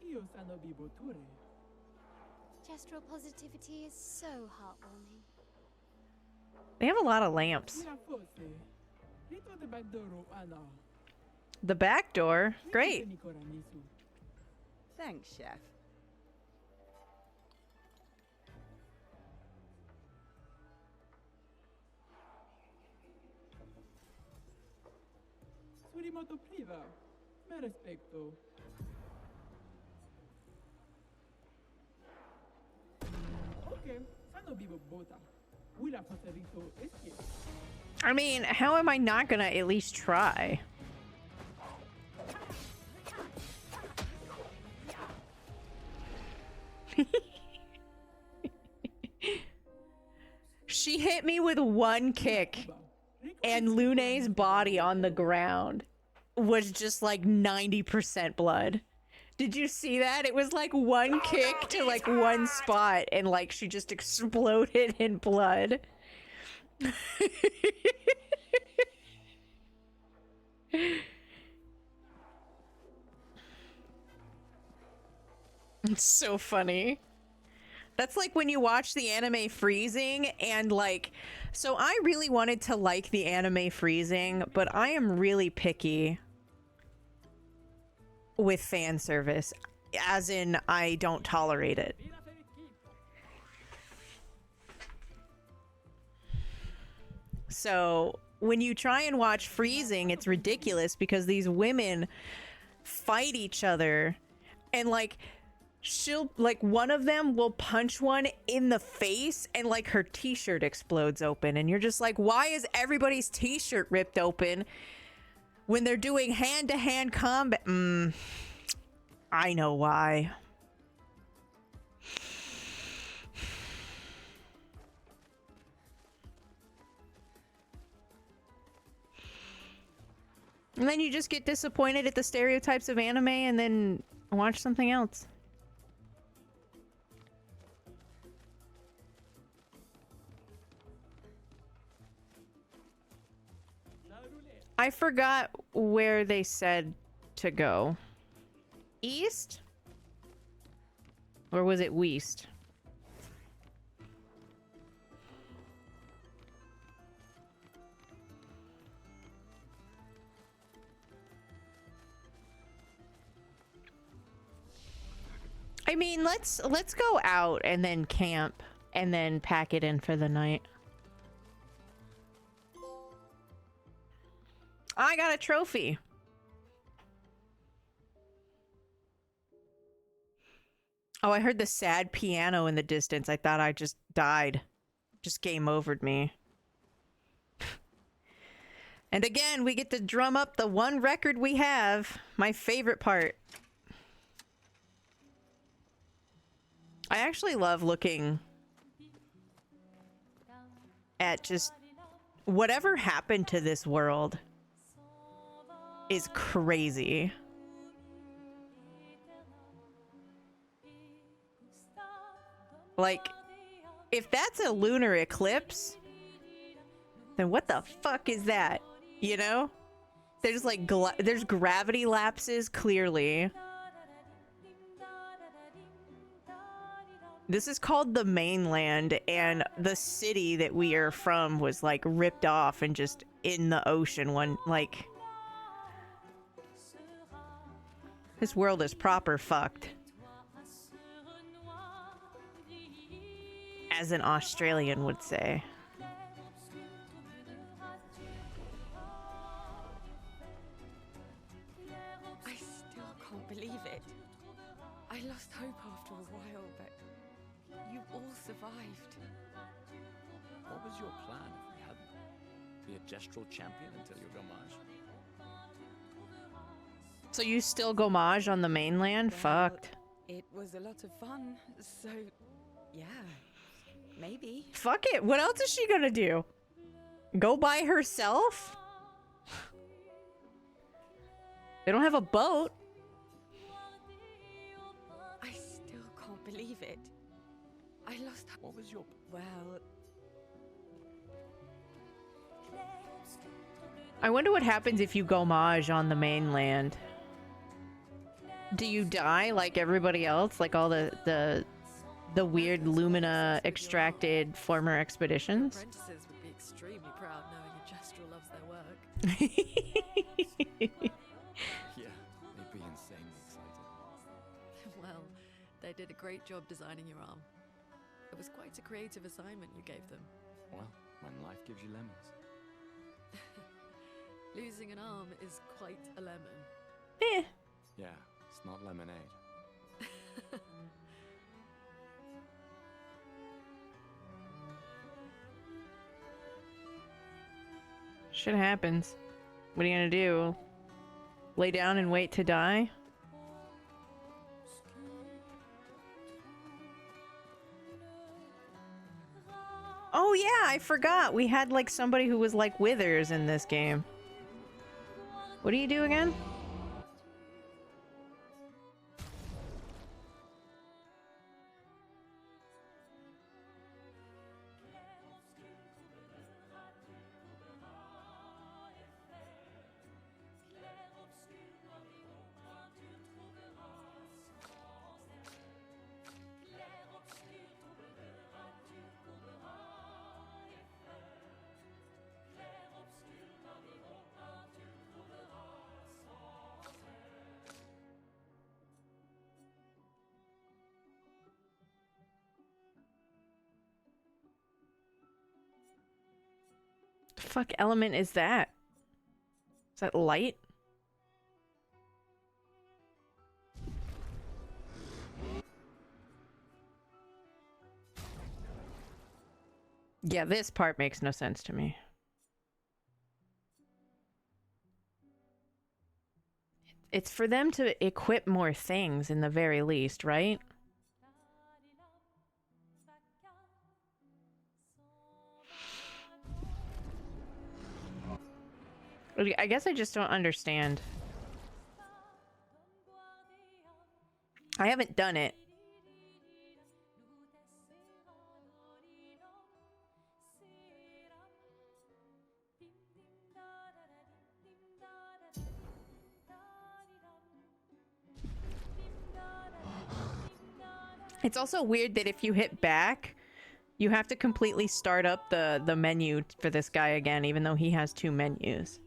Io sano biboture. Gestural positivity is so heartwarming. They have a lot of lamps. Mira fosse. Rito de bagdoro ana. The back door? Great. Ni koranisu. Thanks, Chef. Surimoto priva. Me respecto. Okay, sano bibo bota. Wila posterito esque. I mean, how am I not gonna at least try? She hit me with one kick, and Lune's body on the ground was just like 90% blood. Did you see that? It was like one kick to like one spot, and like she just exploded in blood. It's so funny. That's like when you watch the anime Freezing and like, so I really wanted to like the anime Freezing, but I am really picky with fan service, as in I don't tolerate it. So when you try and watch Freezing, it's ridiculous because these women fight each other and like one of them will punch one in the face and like her t-shirt explodes open, and you're just like, why is everybody's t-shirt ripped open when they're doing hand-to-hand combat? I know why. And then you just get disappointed at the stereotypes of anime and then watch something else. I forgot where they said to go. East? Or was it west? I mean, let's go out and then camp and then pack it in for the night. I got a trophy. Oh, I heard the sad piano in the distance. I thought I just died. Just game overed me. And again, we get to drum up the one record we have. My favorite part. I actually love looking at just whatever happened to this world is crazy. Like, if that's a lunar eclipse, then what the fuck is that? You know? There's like, there's gravity lapses, clearly. This is called the mainland, and the city that we are from was like ripped off and just in the ocean one, like... This world is proper fucked. As an Australian would say. I still can't believe it. I lost hope after a while, but you all survived. What was your plan if we hadn't? Be a gestural champion until you Gomage? So you still Gomage on the mainland? Well, Fucked. It was a lot of fun, so yeah, maybe. Fuck it. What else is she gonna do? Go by herself? They don't have a boat. I still can't believe it. I lost. What was your... Well, I wonder what happens if you Gomage on the mainland. Do you die like everybody else? Like all the weird Lumina extracted former expeditions? Apprentices would be extremely proud knowing a Gestural loves their work. Yeah, they'd be insanely excited. Well, they did a great job designing your arm. It was quite a creative assignment you gave them. Well, when life gives you lemons. Losing an arm is quite a lemon. Eh. Yeah, it's not lemonade. Shit happens. What are you gonna do? Lay down and wait to die? Oh yeah, I forgot. We had like somebody who was like Withers in this game. What do you do again? Fuck element is that? Is that light? Yeah, this part makes no sense to me. It's for them to equip more things in the very least, right? I guess I just don't understand. I haven't done it. It's also weird that if you hit back, you have to completely start up the menu for this guy again, even though he has 2 menus.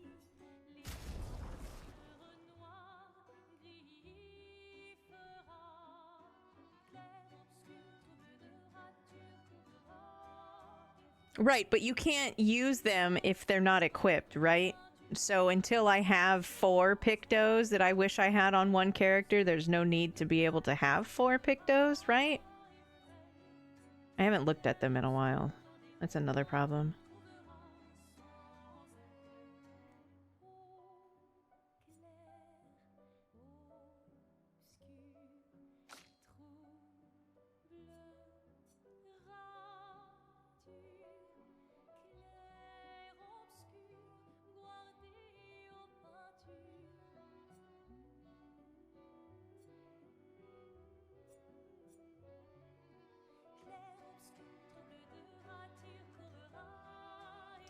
Right, but you can't use them if they're not equipped, right? So until I have 4 Pictos that I wish I had on one character, there's no need to be able to have 4 Pictos, right? I haven't looked at them in a while. That's another problem.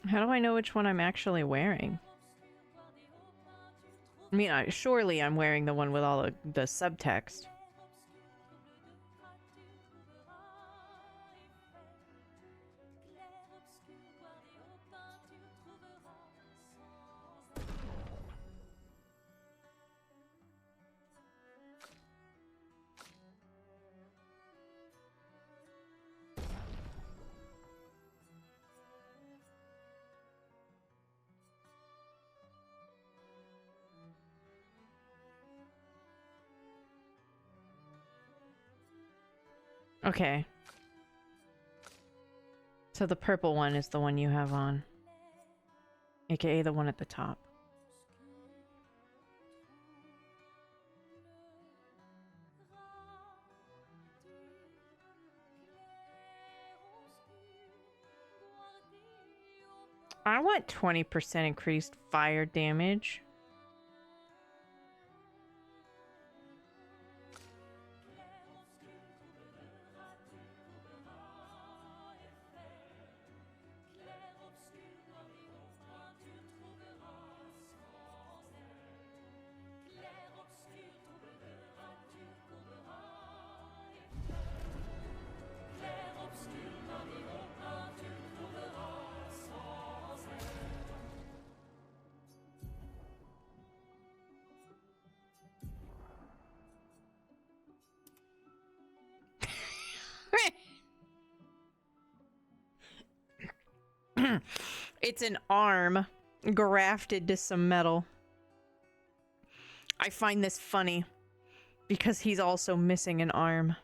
How do I know which one I'm actually wearing? I mean, surely I'm wearing the one with all the subtext. Okay. So the purple one is the one you have on. AKA the one at the top. I want 20% increased fire damage. It's an arm grafted to some metal. I find this funny because he's also missing an arm.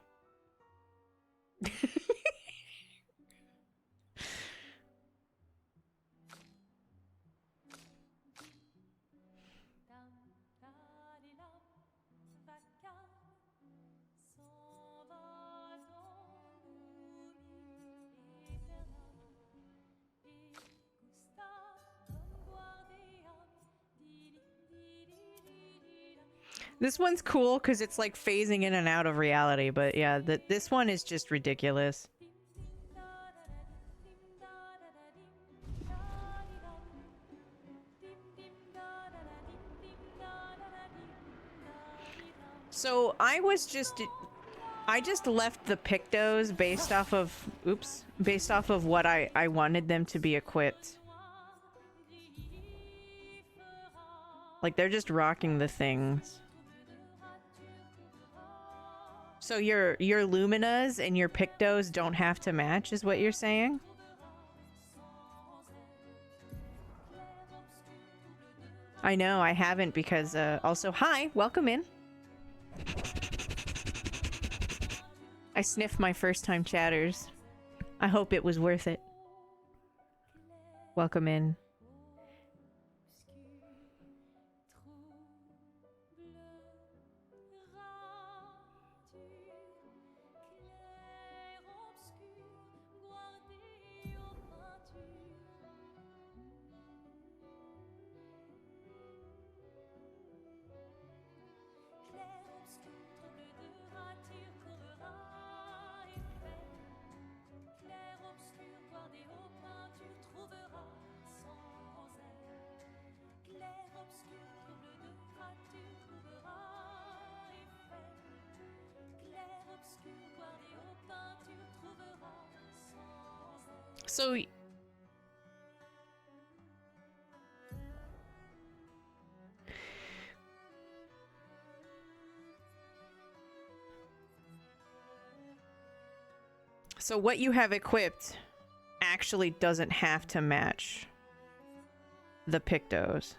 This one's cool because it's like phasing in and out of reality, but yeah, this one is just ridiculous. So I just left the Pictos based off of what I wanted them to be equipped. Like they're just rocking the things. So your Luminas and your Pictos don't have to match, is what you're saying? I know, I haven't because, also, hi, welcome in. I sniffed my first time chatters. I hope it was worth it. Welcome in. So what you have equipped actually doesn't have to match the Pictos.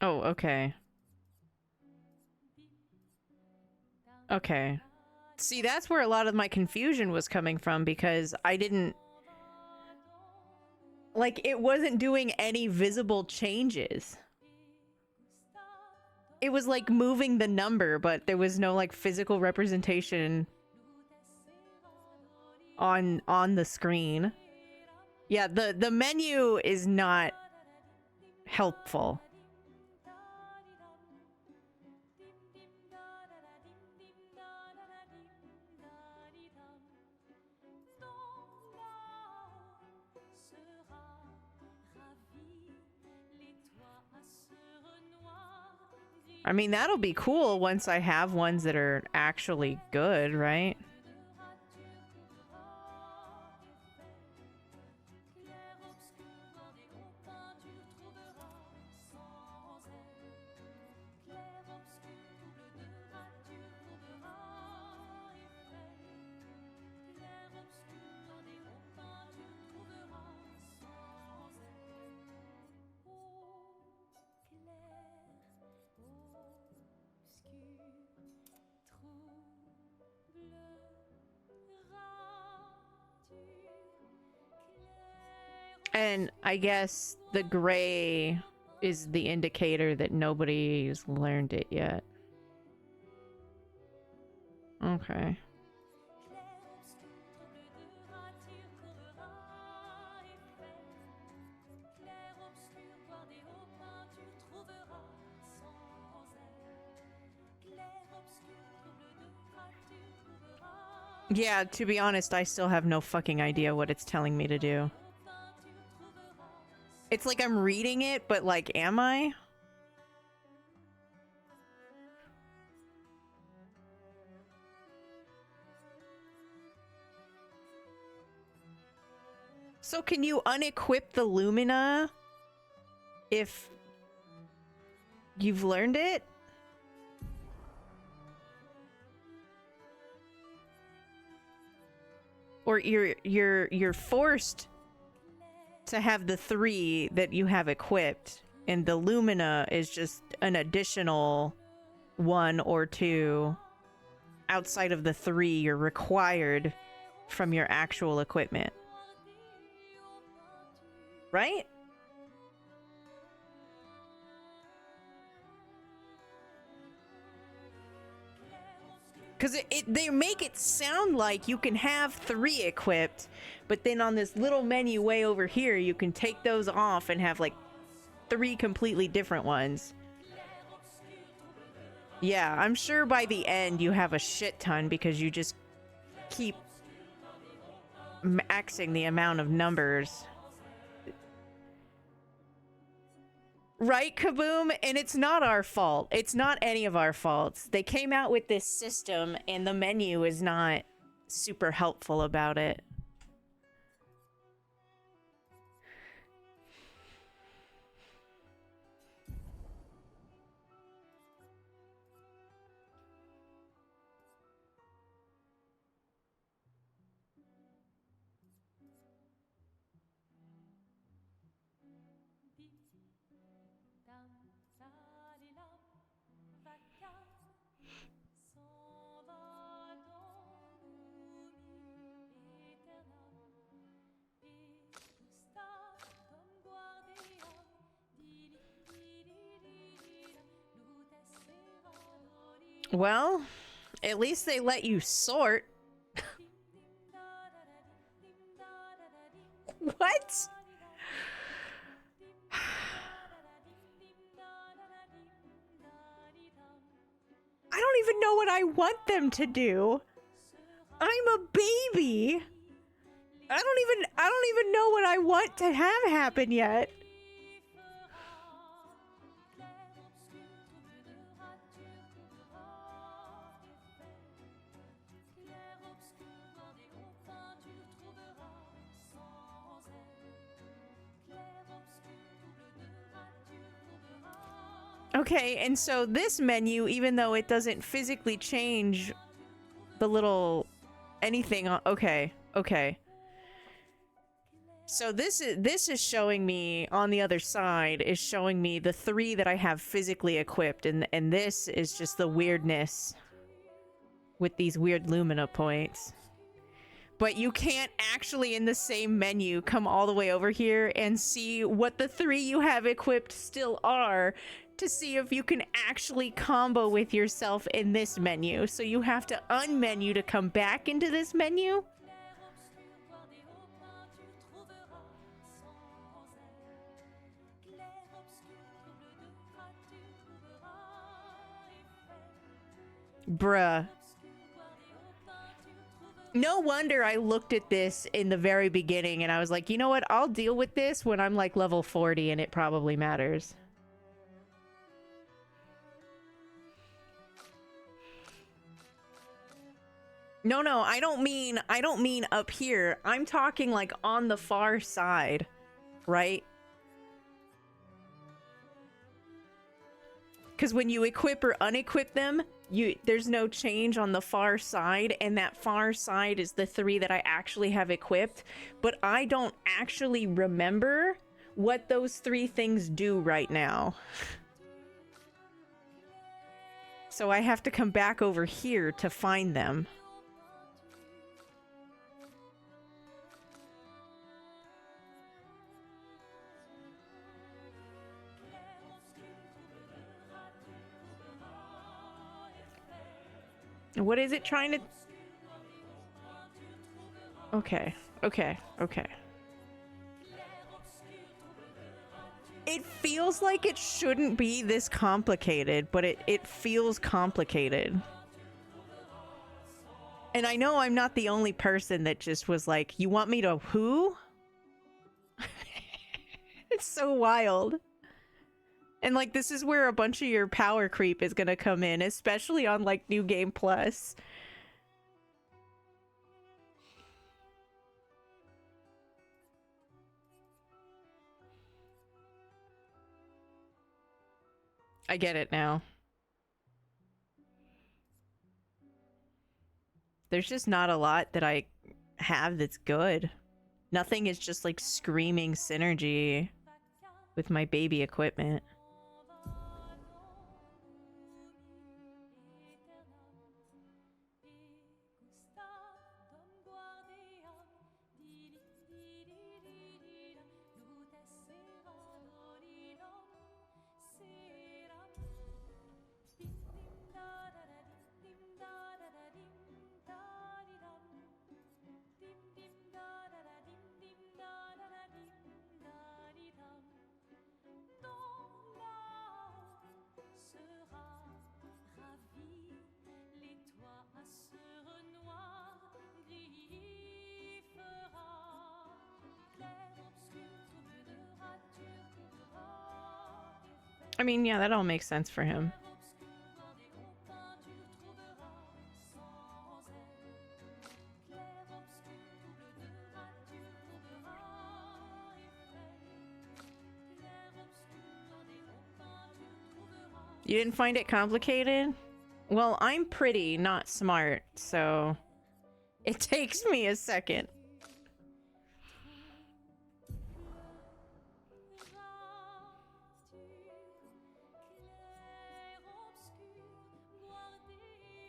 Oh, okay. Okay. See, that's where a lot of my confusion was coming from, because I didn't... Like, it wasn't doing any visible changes. It was, like, moving the number, but there was no, like, physical representation on the screen. Yeah, the menu is not helpful. I mean, that'll be cool once I have ones that are actually good, right? And I guess the gray is the indicator that nobody's learned it yet. Okay. Yeah, to be honest, I still have no fucking idea what it's telling me to do. It's like I'm reading it, but like, am I? So can you unequip the Lumina if you've learned it? Or you're forced to have the 3 that you have equipped, and the Lumina is just an additional 1 or 2 outside of the 3 you're required from your actual equipment. Right? Because they make it sound like you can have 3 equipped, but then on this little menu way over here, you can take those off and have like 3 completely different ones. Yeah, I'm sure by the end you have a shit ton because you just keep maxing the amount of numbers. Right, Kaboom? And it's not our fault. It's not any of our faults. They came out with this system and the menu is not super helpful about it. Well, at least they let you sort. What? I don't even know what I want them to do. I'm a baby. I don't even know what I want to have happen yet. Okay, and so this menu, even though it doesn't physically change the little anything on, okay. So this is showing me on the other side is showing me the 3 that I have physically equipped, and this is just the weirdness with these weird Lumina points. But you can't actually in the same menu come all the way over here and see what the 3 you have equipped still are to see if you can actually combo with yourself in this menu. So you have to unmenu to come back into this menu. Bruh. No wonder I looked at this in the very beginning and I was like, you know what? I'll deal with this when I'm like level 40 and it probably matters. No, I don't mean up here. I'm talking like on the far side, right? Because when you equip or unequip them, there's no change on the far side, and that far side is the 3 that I actually have equipped, but I don't actually remember what those 3 things do right now. So I have to come back over here to find them. What is it trying to... Okay. It feels like it shouldn't be this complicated, but it feels complicated. And I know I'm not the only person that just was like, you want me to who? It's so wild. And like, this is where a bunch of your power creep is gonna come in, especially on like New Game Plus. I get it now. There's just not a lot that I have that's good. Nothing is just like screaming synergy with my baby equipment. I mean, yeah, that all makes sense for him. You didn't find it complicated? Well, I'm pretty, not smart, so it takes me a second.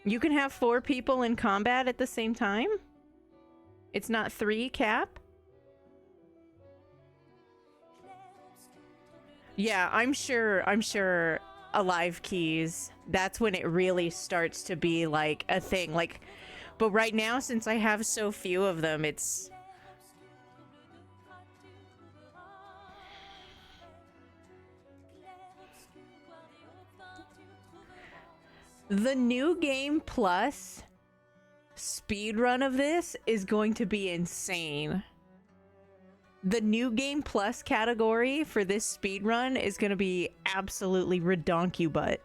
You can have 4 people in combat at the same time? It's not 3 cap? Yeah, I'm sure alive keys, that's when it really starts to be like a thing. Like, but right now, since I have so few of them, it's... The new game plus speedrun of this is going to be insane. The new game plus category for this speedrun is going to be absolutely redonku-butt.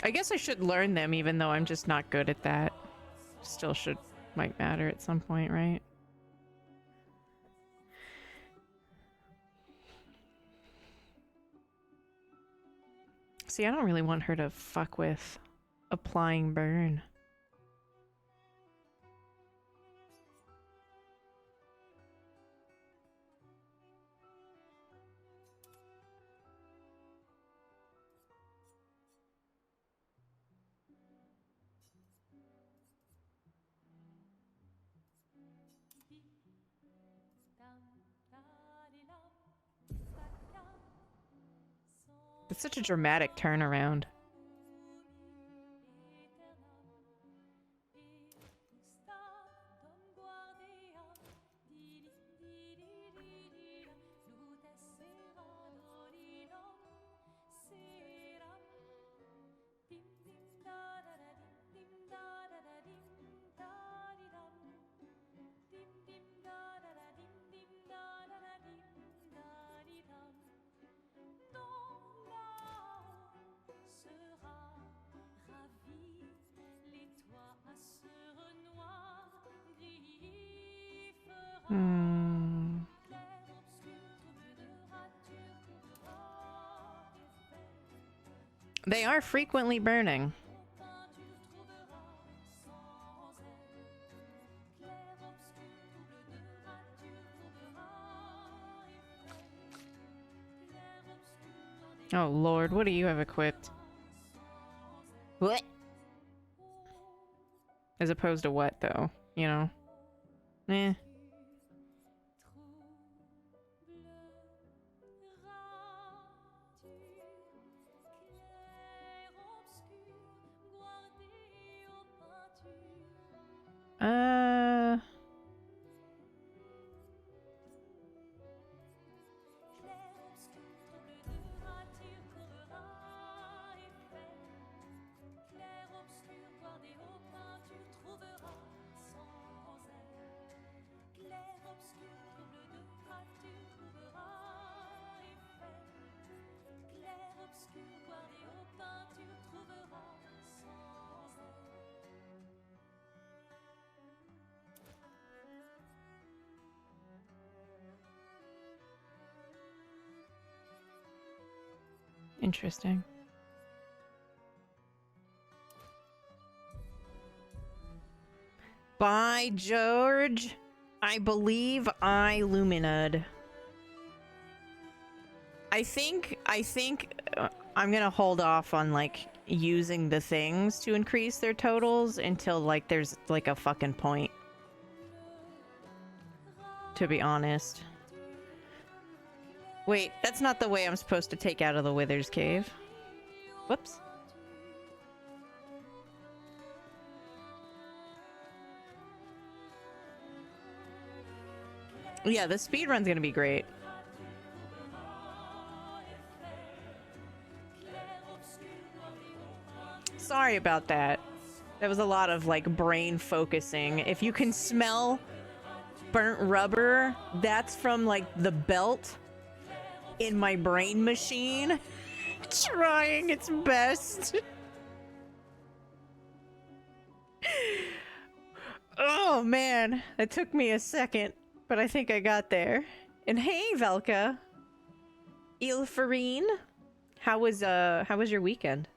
I guess I should learn them, even though I'm just not good at that. Still might matter at some point, right? See, I don't really want her to fuck with applying burn. It's such a dramatic turnaround. They are frequently burning. Oh lord, what do you have equipped? What? As opposed to what, though? You know? Eh. Interesting. By George, I believe I Lumina'd. I think I'm gonna hold off on like using the things to increase their totals until like there's like a fucking point. To be honest. Wait, that's not the way I'm supposed to take out of the Wither's Cave. Whoops. Yeah, the speedrun's gonna be great. Sorry about that. That was a lot of like brain focusing. If you can smell burnt rubber, that's from like the belt in my brain machine trying its best. Oh man, it took me a second, but I think I got there. And hey, Velka. Ilfarine, how was your weekend?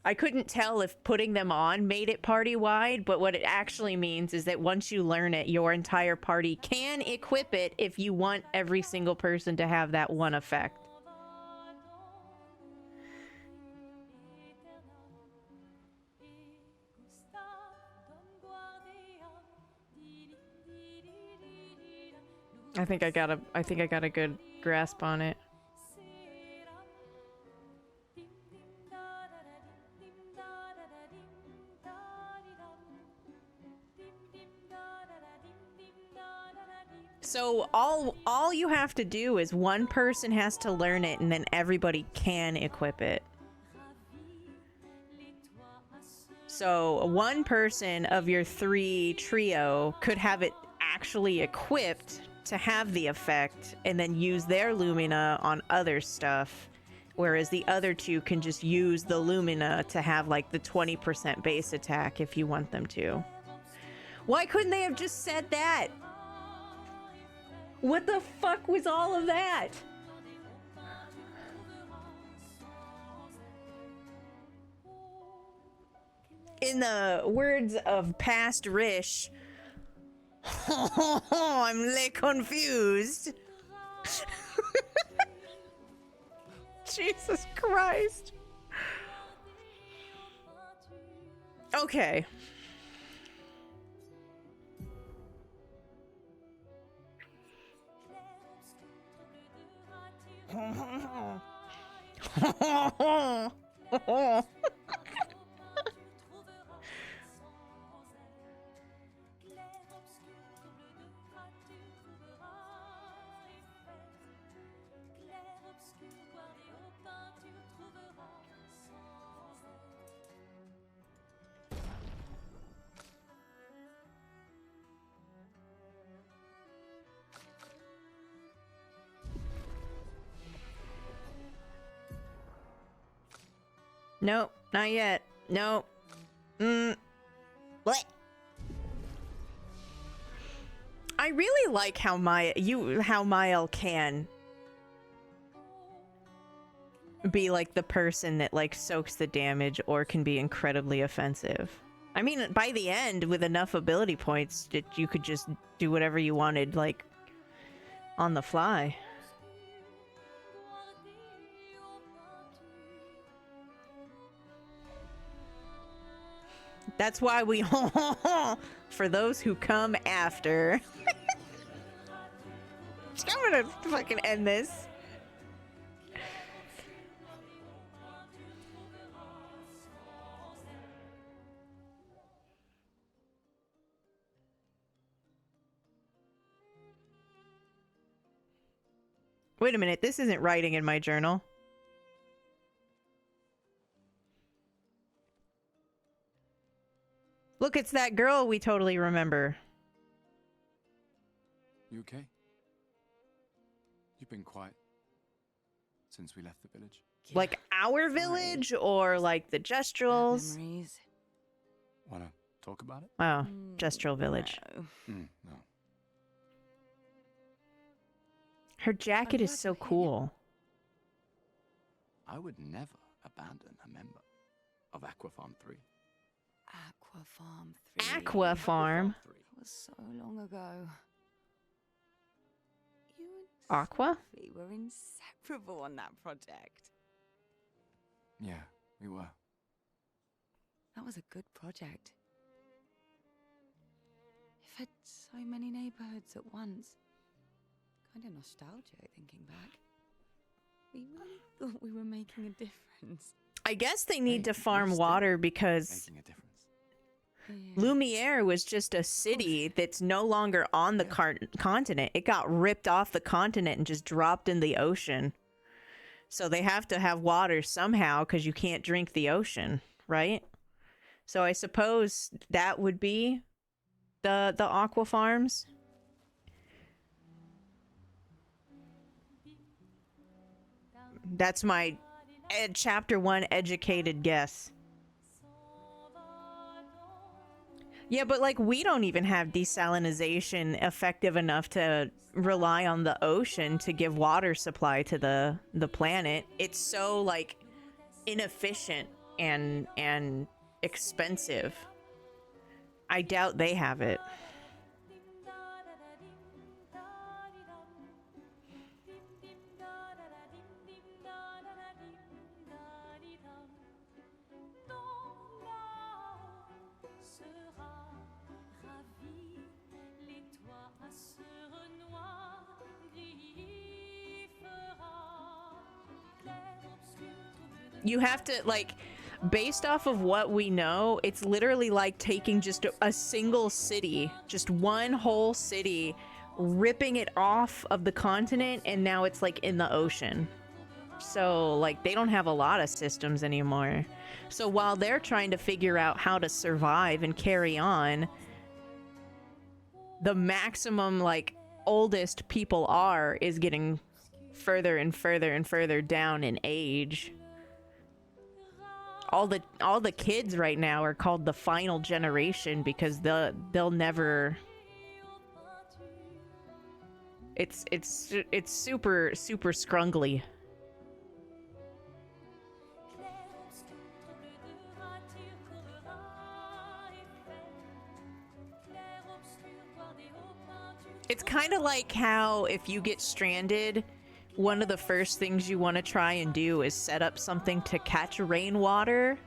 I couldn't tell if putting them on made it party-wide, but what it actually means is that once you learn it, your entire party can equip it if you want every single person to have that one effect. I think I got a good grasp on it. So all you have to do is one person has to learn it and then everybody can equip it. So one person of your 3 trio could have it actually equipped to have the effect and then use their Lumina on other stuff, whereas the other 2 can just use the Lumina to have like the 20% base attack if you want them to. Why couldn't they have just said that? What the fuck was all of that? In the words of past Rish, I'm le confused. Jesus Christ. Okay. Nope, not yet. Nope. What? I really like how Mael can be like the person that like soaks the damage or can be incredibly offensive. I mean, by the end, with enough ability points, you could just do whatever you wanted, like on the fly. That's why we for those who come after. I'm gonna fucking end this. Wait a minute, this isn't writing in my journal. Look, it's that girl we totally remember. You okay? You've been quiet since we left the village. Yeah, Like our sorry. village or like the Gestrals? Memories. Wanna talk about it? Oh, Gestral village. No. No. Her jacket I'm is glad so you're here. cool. I would never abandon a member of Aquafarm 3. Aqua Farm 3. Aqua Farm. 3. That was so long ago. You and Aqua? Sophie were inseparable on that project. Yeah, we were. That was a good project. It fed so many neighborhoods at once. Kind of nostalgic thinking back. We really thought we were making a difference. I guess they need Hey, to farm we're still water because Making a difference. Yeah. Lumiere was just a city that's no longer on the continent. It got ripped off the continent and just dropped in the ocean. So they have to have water somehow because you can't drink the ocean, right? So I suppose that would be the aqua farms. That's my chapter 1 educated guess. Yeah, but like we don't even have desalinization effective enough to rely on the ocean to give water supply to the planet. It's so like inefficient and expensive. I doubt they have it. You have to, like, based off of what we know, it's literally like taking just a single city, just one whole city, ripping it off of the continent, and now it's like in the ocean. So, like, they don't have a lot of systems anymore. So while they're trying to figure out how to survive and carry on, the maximum, like, oldest people are is getting further and further and further down in age. All the kids right now are called the final generation because they'll never. It's super scrungly. It's kind of like how if you get stranded, one of the first things you want to try and do is set up something to catch rainwater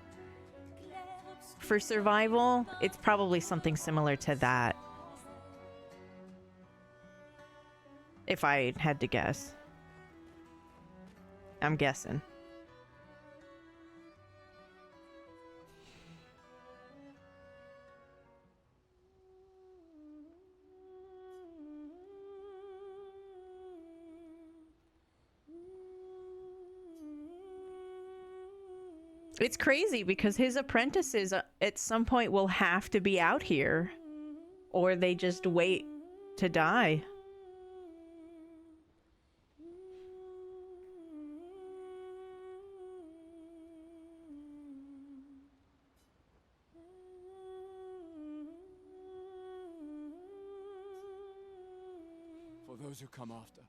for survival. It's probably something similar to that, if I had to guess. I'm guessing. It's crazy because his apprentices at some point will have to be out here, or they just wait to die. For those who come after.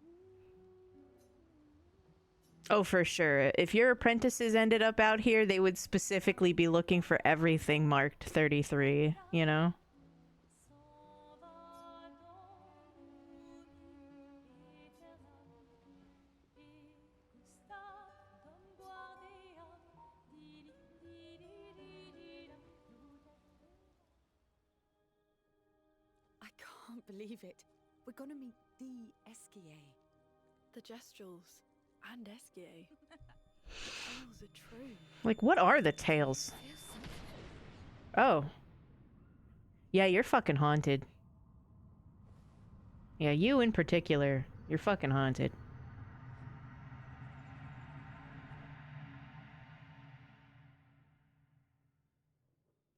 Oh, for sure. If your apprentices ended up out here, they would specifically be looking for everything marked 33, you know? I can't believe it. We're gonna meet the Esquier. The Gestrels and Esquier. The tales are true. Like, what are the tales? Oh. Yeah, you're fucking haunted. Yeah, you in particular. You're fucking haunted.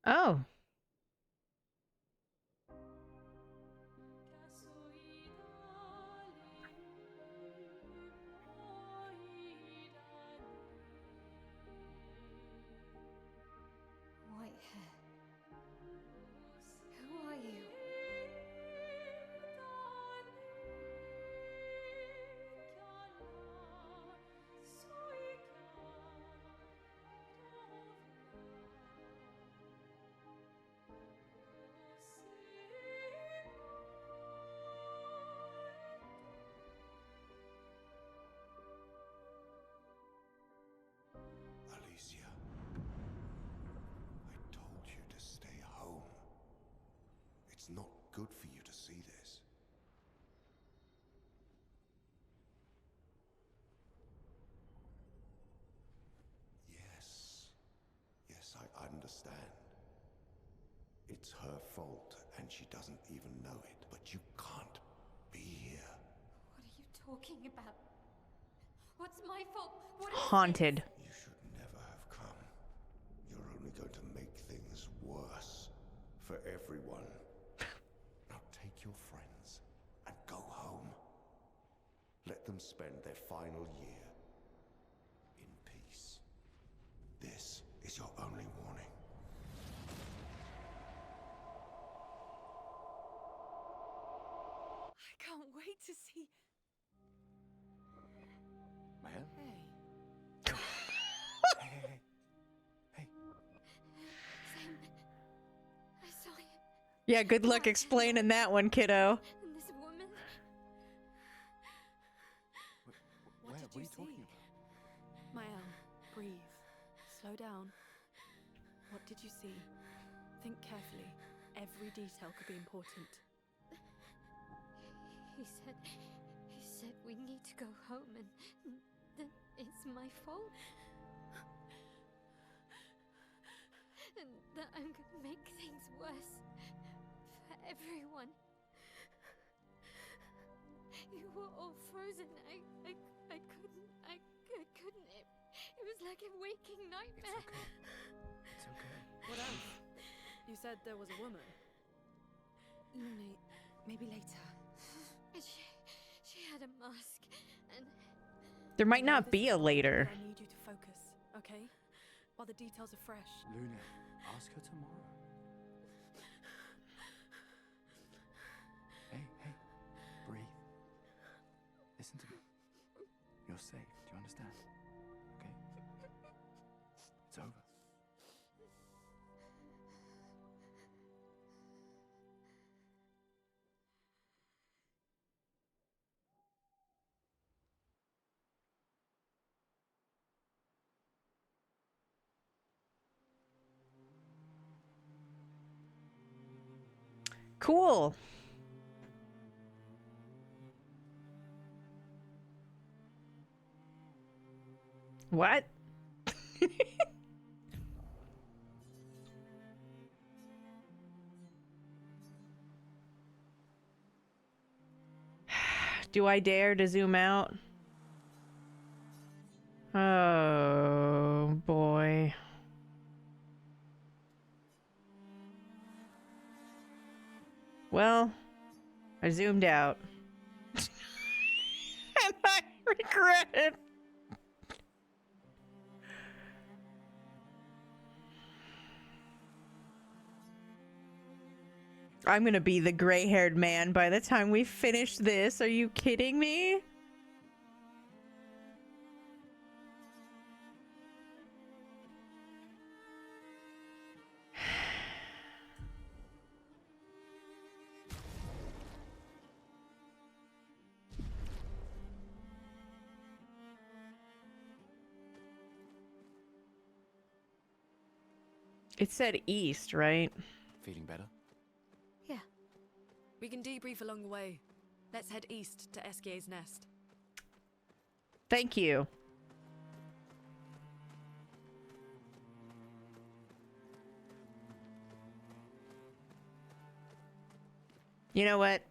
Oh. White hair. Who are you? good for you to see this. Yes, I understand. It's her fault, and she doesn't even know it. But you can't be here. What are you talking about? What's my fault? What is Haunted. You should never have come. You're only going to make things worse for everyone. Now take your friends and go home. Let them spend their final year in peace. This is your only warning. I can't wait to see. Man? Hey. Hey. Sam, I saw you. Yeah, good luck explaining that one, kiddo. And this woman. What are you talking about? Mael, breathe. Slow down. What did you see? Think carefully. Every detail could be important. He said we need to go home and that it's my fault. And that I'm gonna make things worse for everyone. You were all frozen. I couldn't. It was like a waking nightmare. It's okay. What else? You said there was a woman. Lune, maybe later. She had a mask and There might not be a later. I need you to focus, okay? While the details are fresh. Luna, ask her tomorrow. Hey, breathe. Listen to me. You're safe, do you understand? Okay? It's over. Cool. What? Do I dare to zoom out? Oh, boy. Well, I zoomed out. And I regret it. I'm gonna be the gray-haired man by the time we finish this. Are you kidding me? It said east, right? Feeling better? yeah. We can debrief along the way. Let's head east to Eskier's nest. Thank you. You know what?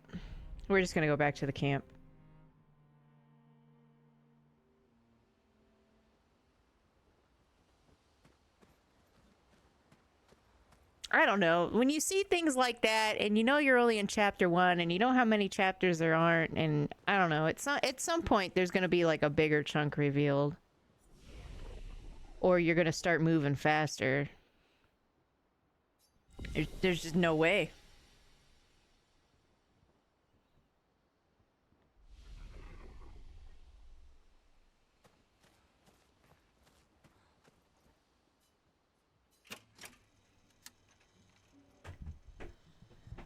We're just gonna go back to the camp. I don't know. When you see things like that, and you know you're only in chapter 1, and you know how many chapters there aren't, and I don't know. It's not. At some point, there's gonna be like a bigger chunk revealed, or you're gonna start moving faster. There's just no way.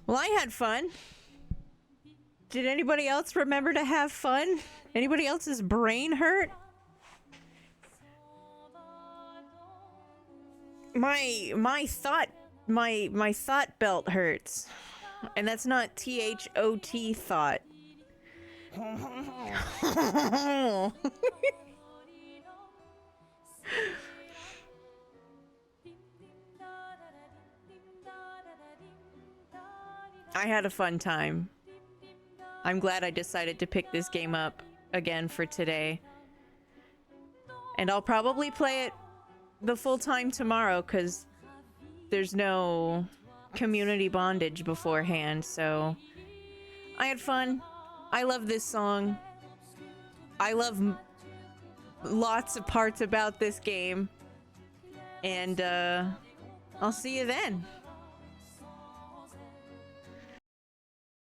Well, I had fun. Did anybody else remember to have fun? Anybody else's brain hurt? My thought belt hurts. And that's not THOT thought. I had a fun time. I'm glad I decided to pick this game up again for today. And I'll probably play it the full time tomorrow because there's no community bondage beforehand, so I had fun. I love this song. I love lots of parts about this game. And I'll see you then.